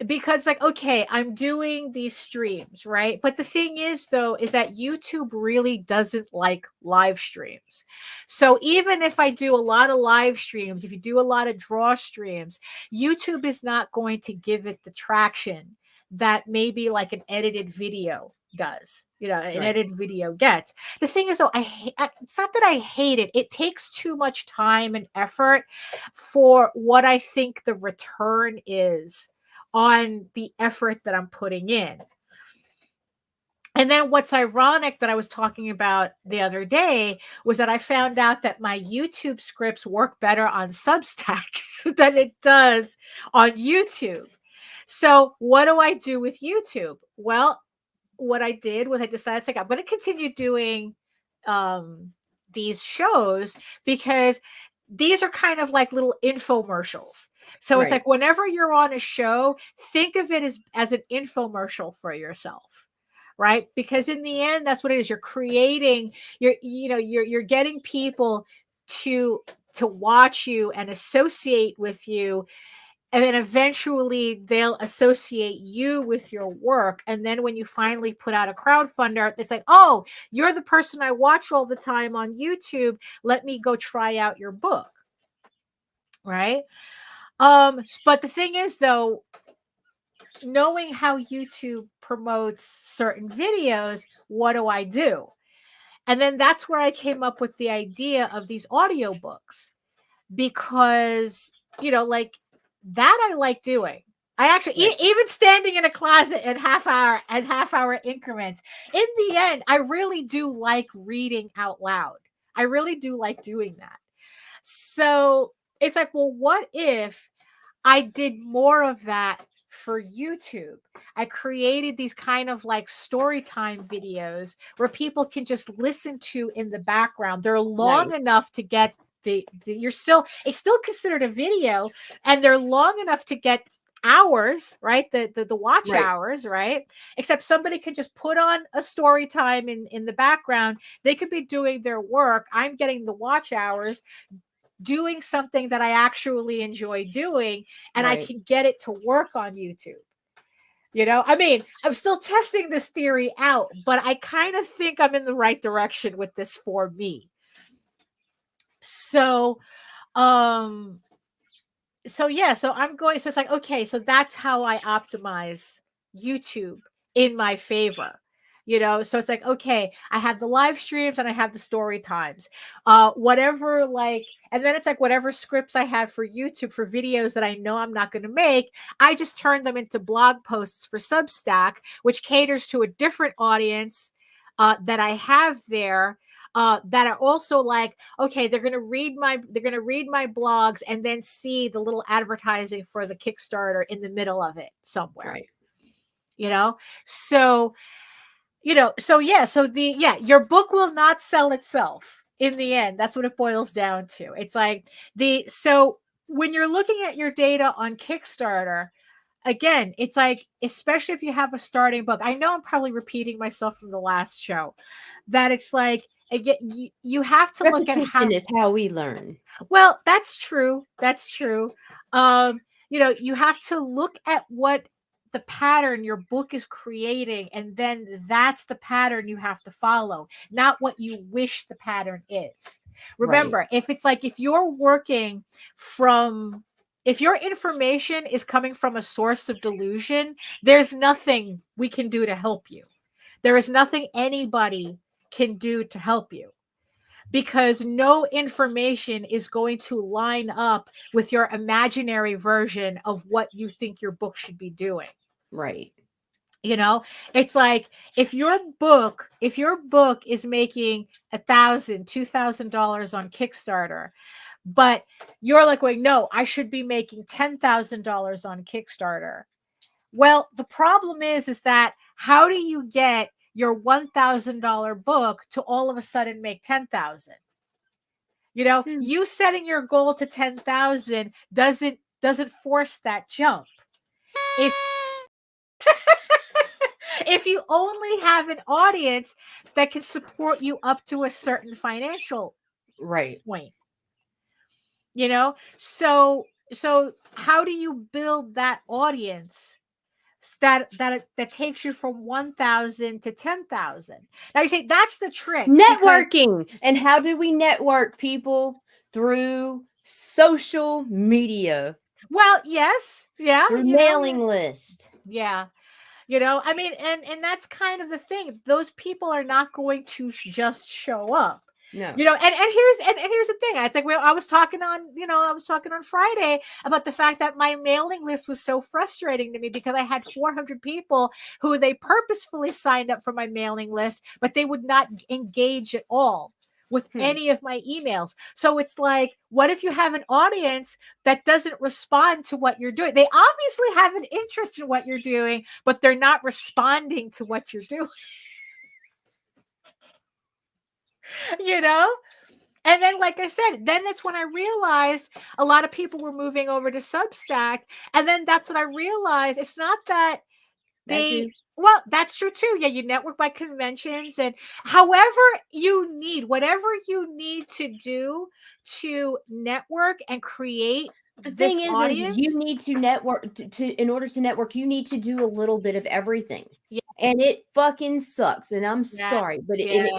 because, like, okay, I'm doing these streams, right? But the thing is, though, is that YouTube really doesn't like live streams. So even if I do a lot of live streams, if you do a lot of draw streams, YouTube is not going to give it the traction that maybe like an edited video does, an edited video gets. The thing is, though, it's not that I hate it. It takes too much time and effort for what I think the return is on the effort that I'm putting in. And then what's ironic that I was talking about the other day was that I found out that my YouTube scripts work better on Substack than it does on YouTube. So what do I do with YouTube? Well, what I did was I decided, like, I'm going to continue doing these shows, because these are kind of like little infomercials. So it's like, whenever you're on a show, think of it as an infomercial for yourself, right? Because in the end, that's what it is. You're creating, you're getting people to watch you and associate with you. And then eventually they'll associate you with your work. And then when you finally put out a crowdfunder, it's like, oh, you're the person I watch all the time on YouTube. Let me go try out your book. Right. But the thing is, though, knowing how YouTube promotes certain videos, what do? And then that's where I came up with the idea of these audiobooks, because, like, that I like doing. I actually, even standing in a closet in half hour increments, in the end, I really do like reading out loud. I really do like doing that. So it's like, well, what if I did more of that for YouTube? I created these kind of like story time videos where people can just listen to in the background. They're long enough to get it's still considered a video, and they're long enough to get hours, right? The watch Right. hours, right? Except somebody can just put on a story time in the background. They could be doing their work. I'm getting the watch hours, doing something that I actually enjoy doing, and I can get it to work on YouTube. You know, I mean, I'm still testing this theory out, but I kind of think I'm in the right direction with this for me. So, so I'm going, so it's like, okay, so that's how I optimize YouTube in my favor. You know, so it's like, okay, I have the live streams and I have the story times, whatever, like, and then it's like whatever scripts I have for YouTube for videos that I know I'm not going to make, I just turn them into blog posts for Substack, which caters to a different audience that I have there. That are also like, okay, they're gonna read my blogs and then see the little advertising for the Kickstarter in the middle of it somewhere. Right. You know, so your book will not sell itself in the end. That's what it boils down to. It's like so when you're looking at your data on Kickstarter, again, it's like, especially if you have a starting book, I know I'm probably repeating myself from the last show, that it's like, again, you have to look at how is how we learn. Well, that's true. That's true. You have to look at what the pattern your book is creating, and then that's the pattern you have to follow, not what you wish the pattern is. Remember, if it's like, if you're working from, if your information is coming from a source of delusion, there's nothing we can do to help you. There is nothing anybody can do to help you, because no information is going to line up with your imaginary version of what you think your book should be doing. Right. You know, it's like, if your book is making $1,000, $2,000 on Kickstarter, but you're like, wait, no, I should be making $10,000 on Kickstarter. Well, the problem is that how do you get your $1,000 book to all of a sudden make 10,000? You know, you setting your goal to 10,000 doesn't force that jump. If you only have an audience that can support you up to a certain financial point, you know, so how do you build that audience that takes you from 1,000 to 10,000? Now you say that's the trick. Networking. And how do we network, people? Through social media. Well, yes. Yeah. Through mailing list. Yeah. You know, I mean, and that's kind of the thing. Those people are not going to just show up. No. You know, and here's the thing. It's like, I was talking on Friday about the fact that my mailing list was so frustrating to me, because I had 400 people who they purposefully signed up for my mailing list, but they would not engage at all with any of my emails. So it's like, what if you have an audience that doesn't respond to what you're doing? They obviously have an interest in what you're doing, but they're not responding to what you're doing. You know? And then, like I said, then that's when I realized a lot of people were moving over to Substack. And then that's when I realized it's not that well, that's true too. Yeah, you network by conventions, and whatever you need to do to network and create. The thing is you need to network in order to network, you need to do a little bit of everything. Yeah. And it fucking sucks. And I'm sorry, but it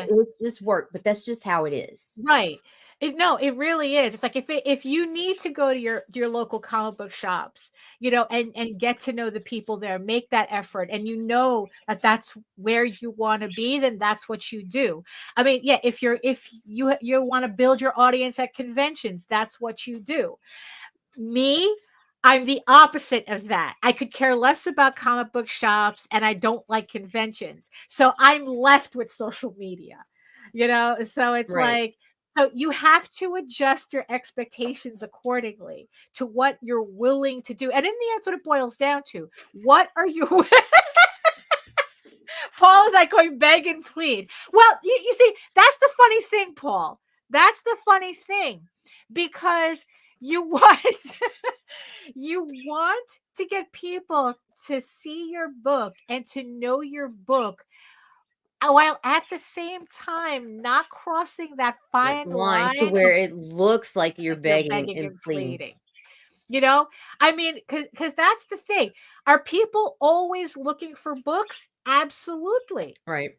just work. But that's just how it is. Right. It really is. It's like, if you need to go to your local comic book shops, you know, and get to know the people there, make that effort, and you know that that's where you want to be, then that's what you do. I mean, yeah, if you want to build your audience at conventions, that's what you do. Me, I'm the opposite of that. I could care less about comic book shops, and I don't like conventions. So I'm left with social media, you know? So it's like, so you have to adjust your expectations accordingly to what you're willing to do. And in the end, that's what it boils down to. What are you... Paul is like going beg and plead. Well, you see, that's the funny thing, Paul. That's the funny thing. Because you want you want to get people to see your book and to know your book, while at the same time not crossing that fine line to where it looks like you're begging and pleading. You know, I mean, because that's the thing. Are people always looking for books? Absolutely. Right.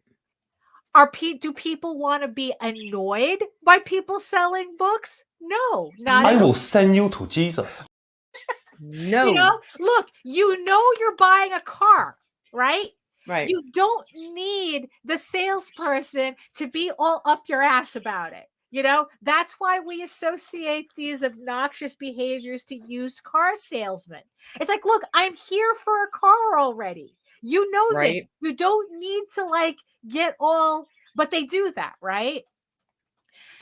Do people want to be annoyed by people selling books? No, not I will send you to Jesus. No. You know, look, you're buying a car, right? Right. You don't need the salesperson to be all up your ass about it. You know, that's why we associate these obnoxious behaviors to used car salesmen. It's like, look, I'm here for a car already. You know this. You don't need to like get all, but they do that, right?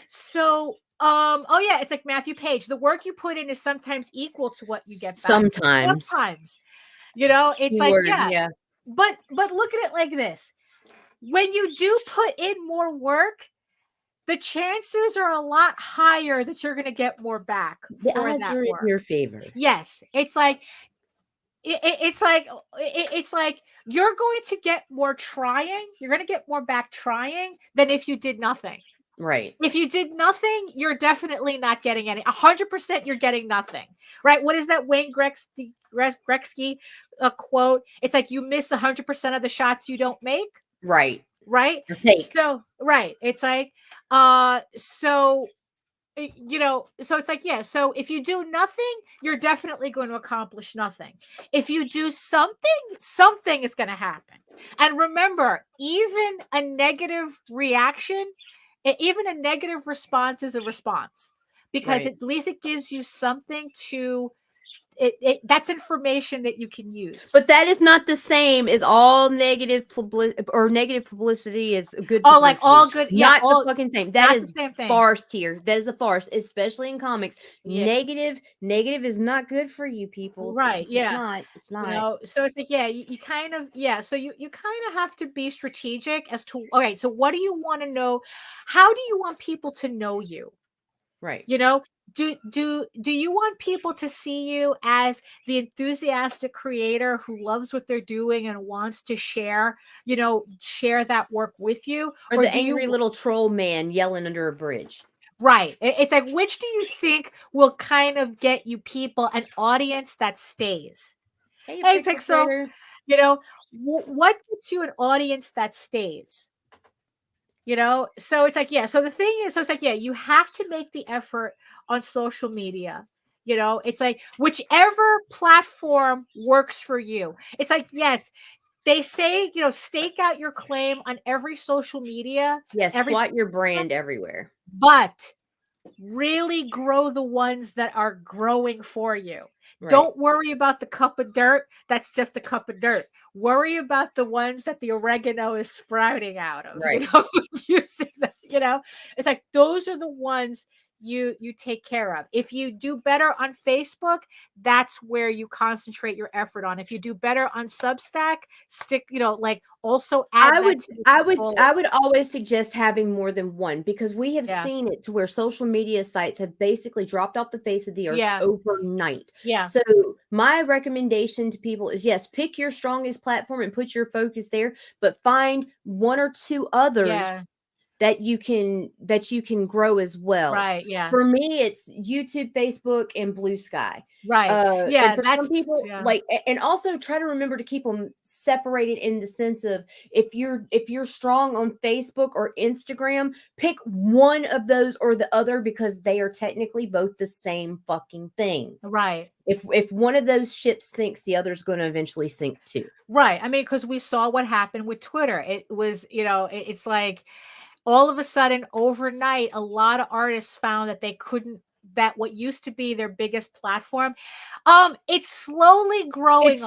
So, oh yeah, it's like Matthew Page. The work you put in is sometimes equal to what you get back. Sometimes. You know, it's like, yeah. But look at it like this. When you do put in more work, the chances are a lot higher that you're going to get more back. The odds are in your favor. Yes. It's like it's like you're going to get more trying. You're going to get more back trying than if you did nothing. Right. If you did nothing, you're definitely not getting any. 100% you're getting nothing. Right? What is that Wayne Gretzky quote? It's like you miss 100% of the shots you don't make. Right. Right. So right. It's like so you know, so it's like, yeah, so if you do nothing, you're definitely going to accomplish nothing. If you do something is going to happen. And remember, even a negative reaction, even a negative response is a response, because at least it gives you something to that's information that you can use. But that is not the same as all negative publicity is good. Oh, like all good, not the fucking same. That is the same thing. Farce here. That is a farce, especially in comics. Negative is not good for you people. Right? It's not. You know, so it's like, yeah, you kind of, so you kind of have to be strategic as to, okay, so what do you want to know? How do you want people to know you? Right. You know, do you want people to see you as the enthusiastic creator who loves what they're doing and wants to share that work with you, or the angry little troll man yelling under a bridge? Right. It's like, which do you think will kind of get you people an audience that stays? Hey Pixel, you know, what gets you an audience that stays? You know, so it's like, yeah. So the thing is, so it's like, yeah, you have to make the effort on social media. You know, it's like whichever platform works for you. It's like, yes, they say, you know, stake out your claim on every social media. Yes, squat your brand everywhere. But really grow the ones that are growing for you. Right. Don't worry about the cup of dirt. That's just a cup of dirt. Worry about the ones that the oregano is sprouting out of. Right. You know, using that, you know, it's like those are the ones you take care of. If you do better on Facebook, that's where you concentrate your effort on. If you do better on Substack, stick, you know, like also add. I would always suggest having more than one, because we have seen it to where social media sites have basically dropped off the face of the earth overnight. Yeah. So my recommendation to people is, yes, pick your strongest platform and put your focus there, but find one or two others that you can grow as well. Right. Yeah. For me, it's YouTube, Facebook, and Blue Sky. Right. And for some people, like, and also try to remember to keep them separated in the sense of, if you're strong on Facebook or Instagram, pick one of those or the other, because they are technically both the same fucking thing. Right. If one of those ships sinks, the other's going to eventually sink too. Right. I mean, because we saw what happened with Twitter. It was, you know, it's like, all of a sudden, overnight, a lot of artists found that they couldn't, that what used to be their biggest platform, it's slowly growing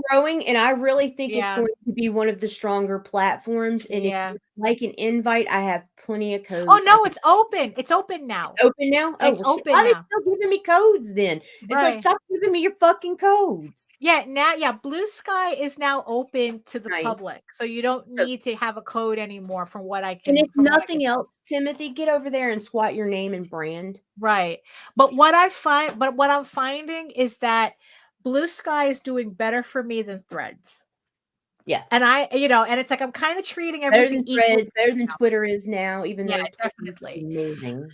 growing, and I really think it's going to be one of the stronger platforms. And if you're like an invite, I have plenty of codes. Oh no, it's open. It's open now. Open now? Oh, it's open Why now. are they still giving me codes then? It's like, stop giving me your fucking codes. Yeah, now, Blue Sky is now open to the public, so you don't need to have a code anymore. From what I can, and if nothing else, Timothy, get over there and squat your name and brand. Right, but what I'm finding is that Blue Sky is doing better for me than Threads. Yeah, and and it's like I'm kind of treating everything Threads, better than Twitter is now. Even though definitely amazing.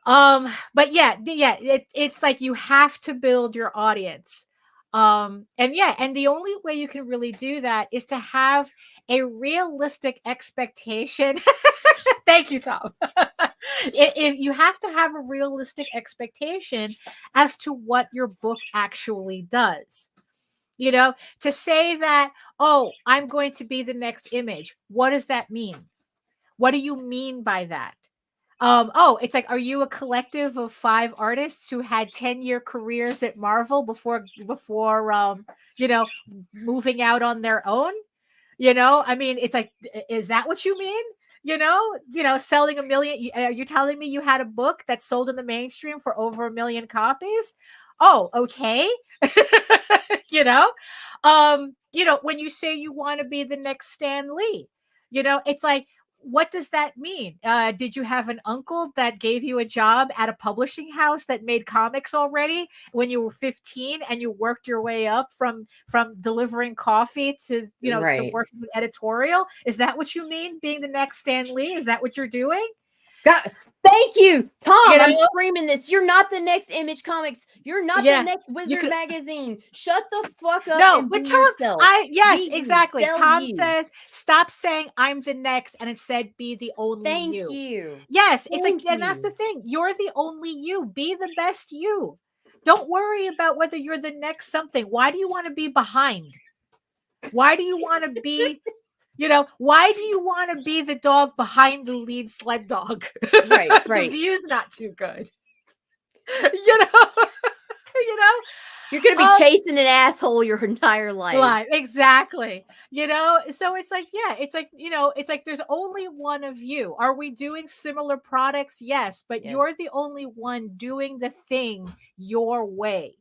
But it's like you have to build your audience. And the only way you can really do that is to have a realistic expectation. Thank you, Tom. If you have to have a realistic expectation as to what your book actually does. To say that, oh, I'm going to be the next image. What does that mean? What do you mean by that? It's like, are you a collective of 5 artists who had 10-year careers at Marvel before moving out on their own? I mean, it's like, is that what you mean? Selling 1 million. Are you telling me you had a book that sold in the mainstream for over 1 million copies? Oh, okay. When you say you want to be the next Stan Lee, it's like, what does that mean? Did you have an uncle that gave you a job at a publishing house that made comics already when you were 15 and you worked your way up from delivering coffee to, to working with editorial? Is that what you mean? Being the next Stan Lee? Is that what you're doing? God, thank you, Tom. I'm screaming this. You're not the next Image Comics. You're not the next Wizard Magazine. Shut the fuck up. No, but Tom, yourself. Exactly. Tom says, stop saying I'm the next, and instead be the only you. Thank you. Yes, it's like, and that's the thing. You're the only you. Be the best you. Don't worry about whether you're the next something. Why do you want to be behind? Why do you want to be? Why do you want to be the dog behind the lead sled dog? Right. The view's not too good. You're going to be chasing an asshole your entire life. Exactly. So it's like, it's like there's only one of you. Are we doing similar products? Yes, but you're the only one doing the thing your way.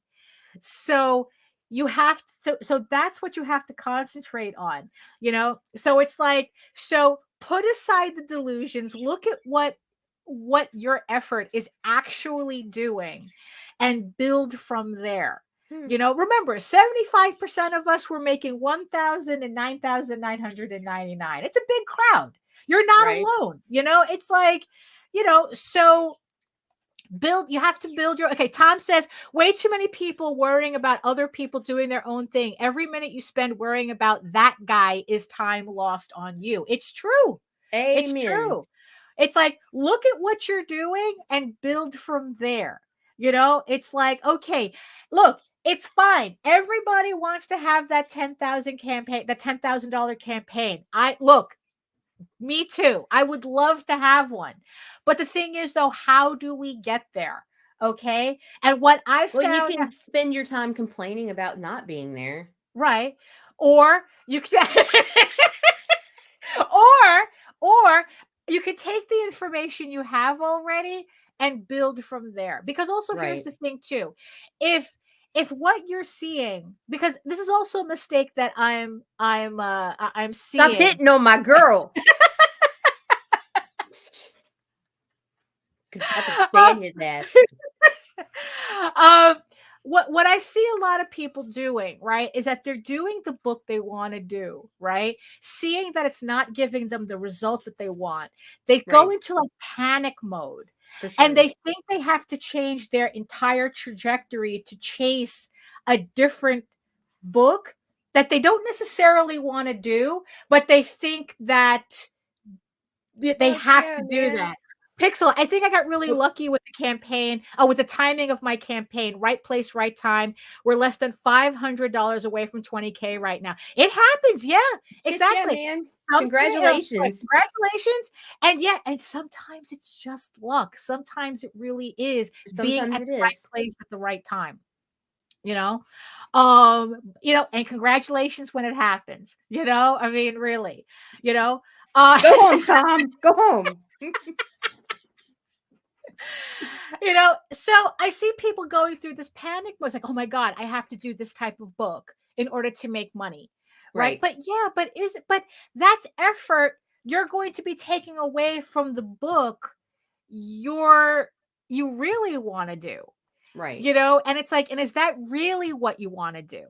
So you have to, so that's what you have to concentrate on, so it's like, so put aside the delusions, look at what your effort is actually doing and build from there. Remember, 75% of us were making 1,000 and 9,999. It's a big crowd. You're not alone. It's like, so you have to build your, okay. Tom says, way too many people worrying about other people doing their own thing. Every minute you spend worrying about that guy is time lost on you. It's true. Amen. It's true. It's like, look at what you're doing and build from there. It's like, okay, look, it's fine. Everybody wants to have that 10,000 campaign, the $10,000 campaign. Me too. I would love to have one. But the thing is, though, how do we get there? Okay. And what I found, you can spend your time complaining about not being there. Right. Or you can, or you could take the information you have already and build from there. Because also here's the thing too. If what you're seeing, because this is also a mistake that I'm seeing. Stop hitting on my girl. I can stand his ass. What I see a lot of people doing, right, is that they're doing the book they want to do, right? Seeing that it's not giving them the result that they want. They go into a panic mode. Sure. And they think they have to change their entire trajectory to chase a different book that they don't necessarily want to do, but they think that they have to do that. Pixel, I think I got really lucky with the campaign, with the timing of my campaign. Right place, right time. We're less than $500 away from 20K right now. It happens. Yeah, exactly. Yeah, man. Congratulations. Congratulations. And sometimes it's just luck. Sometimes it really is being at the right place at the right time. And congratulations when it happens, I mean, really, Go home, Tom. Go home. So I see people going through this panic mode. It's like, oh my God, I have to do this type of book in order to make money. Right. But that's effort you're going to be taking away from the book you really want to do. Right. And it's like, and is that really what you want to do?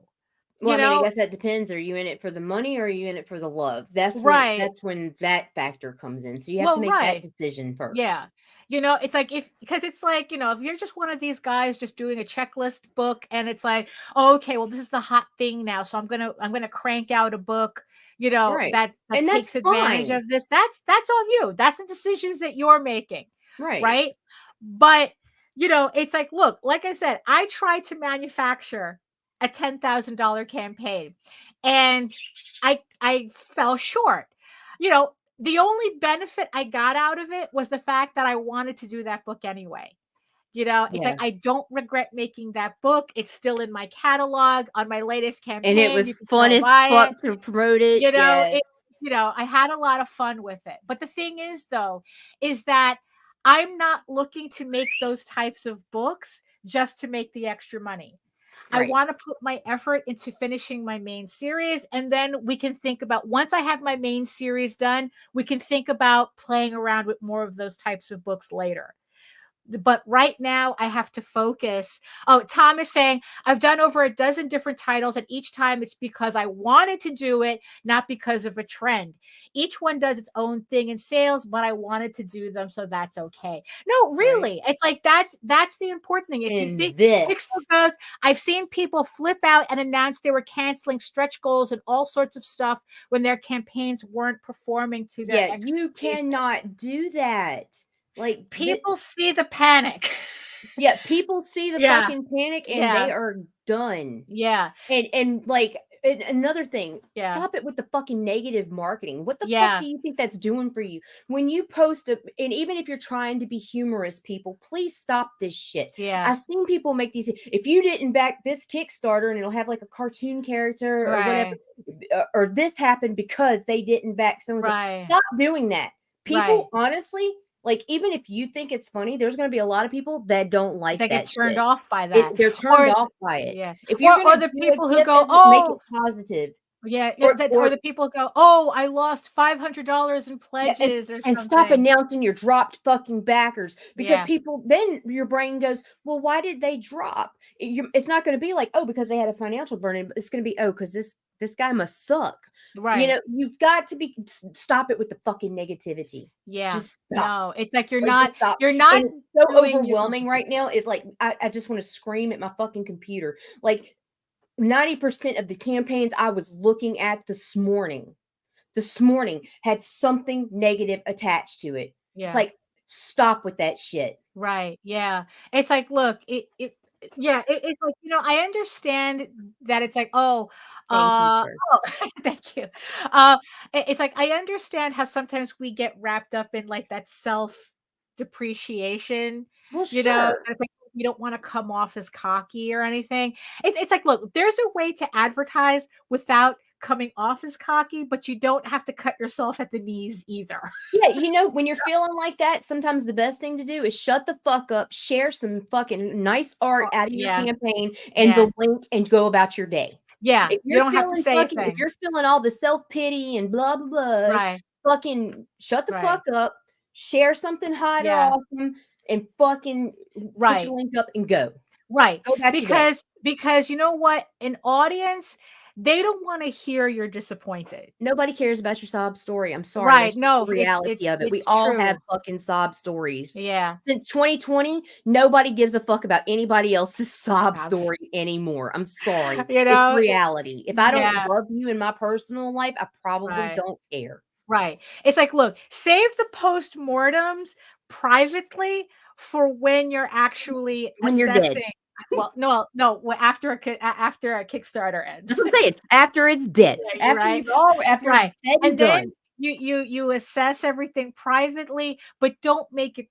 Well, I guess that depends. Are you in it for the money or are you in it for the love? That's when that factor comes in. So you have to make that decision first. Yeah. It's like because it's like, if you're just one of these guys just doing a checklist book and it's like, oh, okay, well, this is the hot thing now. So I'm gonna crank out a book, that takes advantage of this. That's on you. That's the decisions that you're making. Right. But it's like, look, like I said, I tried to manufacture a $10,000 campaign and I fell short. The only benefit I got out of it was the fact that I wanted to do that book anyway. It's like, I don't regret making that book. It's still in my catalog on my latest campaign. And it was fun as fuck to promote it. I had a lot of fun with it. But the thing is, though, is that I'm not looking to make those types of books just to make the extra money. I want to put my effort into finishing my main series. And then we can think about, once I have my main series done, we can think about playing around with more of those types of books later. But right now I have to focus. Oh, Tom is saying, I've done over a dozen different titles and each time it's because I wanted to do it, not because of a trend. Each one does its own thing in sales, but I wanted to do them. So that's okay. No, really. It's like, that's the important thing. If you see this goes, I've seen people flip out and announce they were canceling stretch goals and all sorts of stuff when their campaigns weren't performing to their expectations. You cannot do that. Like, people see the panic. Yeah, people see the fucking panic and they are done. Yeah. And like, another thing, stop it with the fucking negative marketing. What the fuck do you think that's doing for you? When you post and even if you're trying to be humorous, people, please stop this shit. Yeah. I've seen people make these, if you didn't back this Kickstarter and it'll have like a cartoon character or whatever, or this happened because they didn't back so-and-so. Stop doing that. People, honestly, like, even if you think it's funny, there's going to be a lot that that don't like that. Get turned off by that. They're turned off by it. Yeah. If you're or the people who go, make it positive. Yeah. Or the people go, oh, I lost $500 in pledges or something. And stop announcing your dropped fucking backers because people, then your brain goes, well, why did they drop? It's not going to be like, oh, because they had a financial burden. It's going to be, oh, because this guy must suck. Right. You've got to stop it with the fucking negativity. Yeah. Just stop. No, it's like you're not and it's so overwhelming right now. It's like I just want to scream at my fucking computer. Like 90% of the campaigns I was looking at this morning had something negative attached to it. Yeah. It's like, stop with that shit. Right. Yeah. It's like, look, it's like, I understand that it's like, thank you. It's like, I understand how sometimes we get wrapped up in like that self depreciation, well, it's like, you don't want to come off as cocky or anything. It's like, look, there's a way to advertise without coming off as cocky, but you don't have to cut yourself at the knees either. Yeah, when you're feeling like that, sometimes the best thing to do is shut the fuck up, share some fucking nice art out of your campaign and the link and go about your day. Yeah, you don't have to say a thing. If you're feeling all the self-pity and blah, blah, blah, fucking shut the fuck up, share something hot or awesome, and fucking put your link up and go. Right. Go because you know what? An audience, they don't want to hear you're disappointed. Nobody cares about your sob story. I'm sorry. Right. No, the reality of it. We all have fucking sob stories. Yeah. Since 2020, nobody gives a fuck about anybody else's sob story anymore. I'm sorry. It's reality. If I don't love you in my personal life, I probably don't care. Right. It's like, look, save the postmortems privately for when you're actually assessing. You're dead. Well, no. After a Kickstarter ends. That's what I'm saying. After it's dead. After it's dead and done. Then you assess everything privately, but don't make it,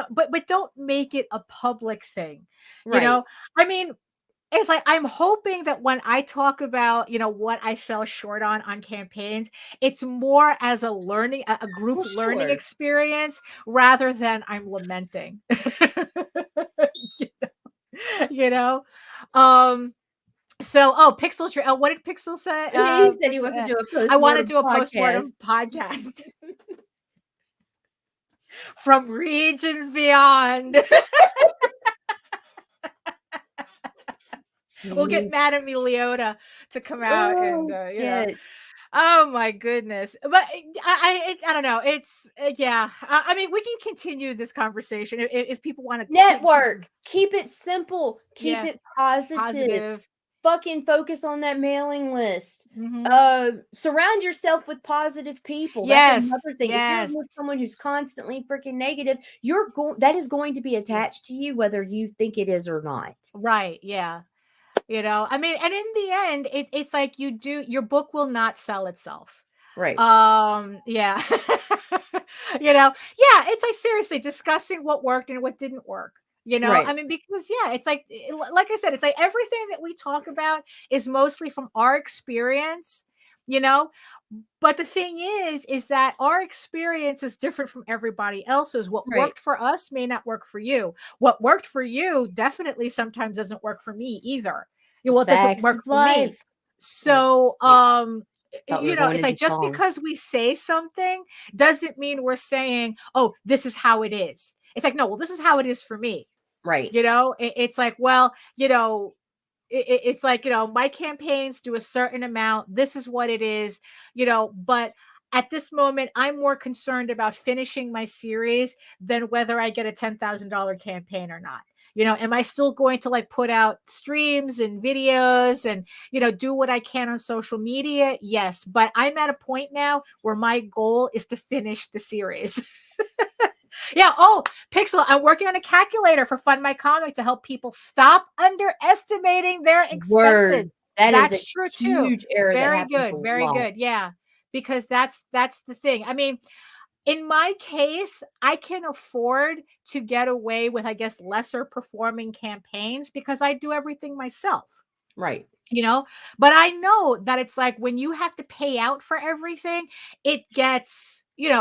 but don't make it a public thing. I mean, it's like I'm hoping that when I talk about, what I fell short on campaigns, it's more as a learning, a group learning experience rather than I'm lamenting. you know? So, Pixel, what did Pixel say? He said he wants to do a postmortem I want to do a podcast. postmortem podcast from regions beyond. We'll get Madame Leota to come out and oh my goodness. But I don't know. It's yeah. I mean, we can continue this conversation if people want to network. Keep it simple. Keep it positive. Fucking focus on that mailing list. Surround yourself with positive people. That's another thing. If you're with someone who's constantly freaking negative, that is going to be attached to you whether you think it is or not. Right. Yeah. I mean, and in the end, it's like your book will not sell itself. Right. Yeah. It's like seriously discussing what worked and what didn't work. Right. I mean, because it's like I said, it's like everything that we talk about is mostly from our experience, but the thing is that our experience is different from everybody else's. What worked for us may not work for you. What worked for you definitely sometimes doesn't work for me either. It doesn't work for me. So, it's like just because we say something doesn't mean we're saying, oh, this is how it is. It's like, no, well, this is how it is for me. Right. It's like, well, it's like, my campaigns do a certain amount. This is what it is, but at this moment, I'm more concerned about finishing my series than whether I get a $10,000 campaign or not. Am I still going to like put out streams and videos and, do what I can on social media? Yes. But I'm at a point now where my goal is to finish the series. Yeah. Oh, Pixel, I'm working on a calculator for Fund My Comic to help people stop underestimating their expenses. That's true too. Very good. Very good. Yeah. Because that's the thing. I mean, in my case, I can afford to get away with, I guess, lesser performing campaigns because I do everything myself. Right. But I know that it's like when you have to pay out for everything, it gets, hey,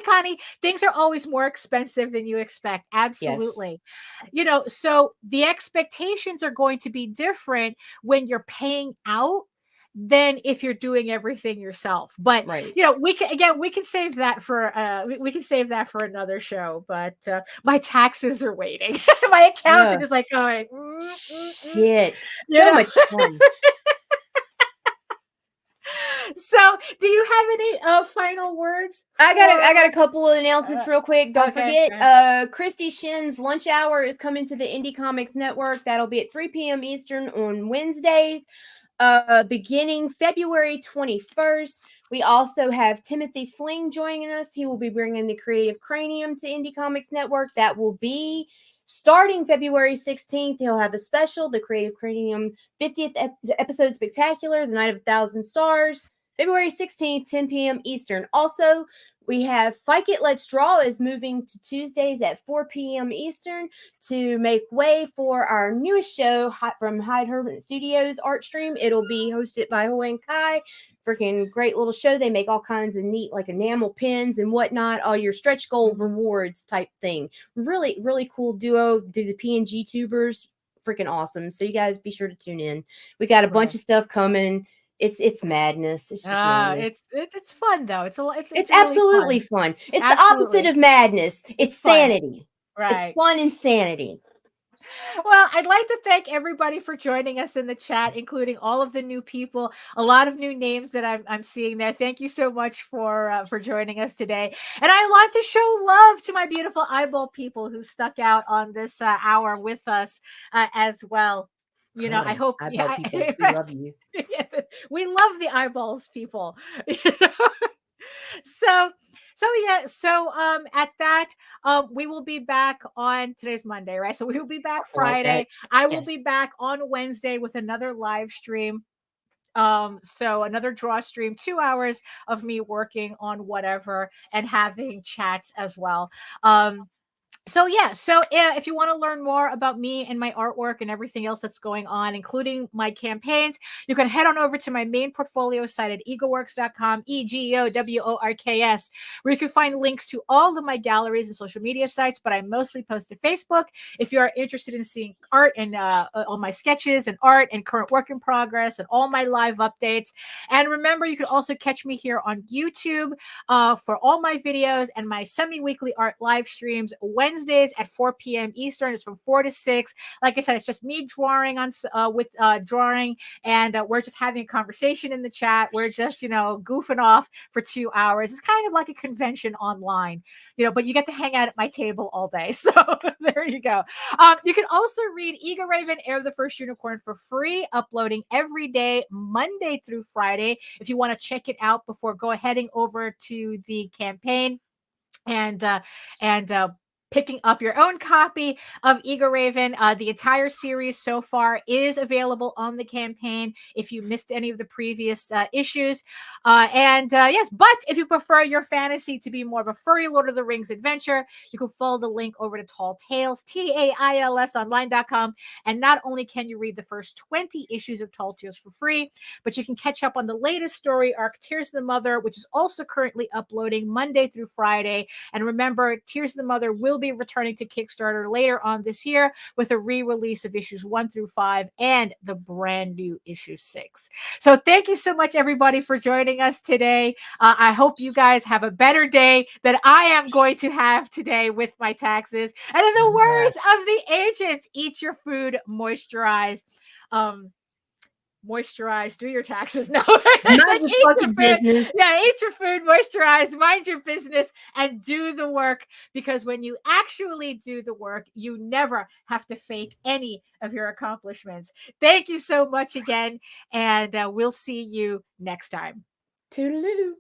Connie, things are always more expensive than you expect. Absolutely. Yes. So the expectations are going to be different when you're paying out than if you're doing everything yourself. But we can save that for another show. But my taxes are waiting. My accountant is like going, shit. So much fun. So, do you have any final words? I got a couple of announcements real quick. Don't forget, Christie Shinn's lunch hour is coming to the Indie Comics Network. That'll be at 3 p.m. Eastern on Wednesdays. Beginning February 21st, we also have Timothy Fling joining us. He will be bringing the Creative Cranium to Indie Comics Network. That will be starting February 16th. He'll have a special, the Creative Cranium 50th episode spectacular, The Night of 1,000 Stars, February 16th, 10 p.m. Eastern. Also, we have Fyke It, Let's Draw is moving to Tuesdays at 4 p.m. Eastern to make way for our newest show from Hyde Herman Studios Art Stream. It'll be hosted by Hoi Kai. Freaking great little show. They make all kinds of neat like enamel pins and whatnot, all your stretch goal rewards type thing. Really, really cool duo. Do the PNG tubers. Freaking awesome. So you guys be sure to tune in. We got a bunch of stuff coming. It's madness. It's just madness. It's fun though. It's really absolutely fun. It's the opposite of madness. It's sanity. Right. It's fun insanity. Well, I'd like to thank everybody for joining us in the chat, including all of the new people, a lot of new names that I'm seeing there. Thank you so much for joining us today. And I want to show love to my beautiful eyeball people who stuck out on this hour with us as well. I hope eyeball people, we love you. Yes, we love the eyeballs people. So at that we will be back on today's Monday, right? So we will be back Friday. I will be back on Wednesday with another live stream. So another draw stream, 2 hours of me working on whatever and having chats as well. So yeah, so if you want to learn more about me and my artwork and everything else that's going on, including my campaigns, you can head on over to my main portfolio site at egoworks.com, EGOWORKS, where you can find links to all of my galleries and social media sites, but I mostly post to Facebook. If you are interested in seeing art and all my sketches and art and current work in progress and all my live updates. And remember, you can also catch me here on YouTube for all my videos and my semi-weekly art live streams Wednesdays at 4 p.m. Eastern. It's from 4 to 6. Like I said, it's just me drawing on with drawing, and we're just having a conversation in the chat. We're just, goofing off for 2 hours. It's kind of like a convention online, but you get to hang out at my table all day. So there you go. You can also read Ego Raven, Heir of the First Unicorn for free, uploading every day, Monday through Friday. If you want to check it out before heading over to the campaign and picking up your own copy of Ego Raven. The entire series so far is available on the campaign if you missed any of the previous issues. Yes, but if you prefer your fantasy to be more of a furry Lord of the Rings adventure, you can follow the link over to Tall Tales, TAILS online.com. And not only can you read the first 20 issues of Tall Tales for free, but you can catch up on the latest story arc, Tears of the Mother, which is also currently uploading Monday through Friday. And remember, Tears of the Mother will be returning to Kickstarter later on this year with a re-release of issues 1 through 5 and the brand new issue 6. So thank you so much, everybody, for joining us today. I hope you guys have a better day than I am going to have today with my taxes. And in the words of the ancients, eat your food, moisturize. Moisturize, do your taxes. No, it's like eat your food. Business. Yeah, eat your food, moisturize, mind your business, and do the work. Because when you actually do the work, you never have to fake any of your accomplishments. Thank you so much again, and we'll see you next time. Toodaloo.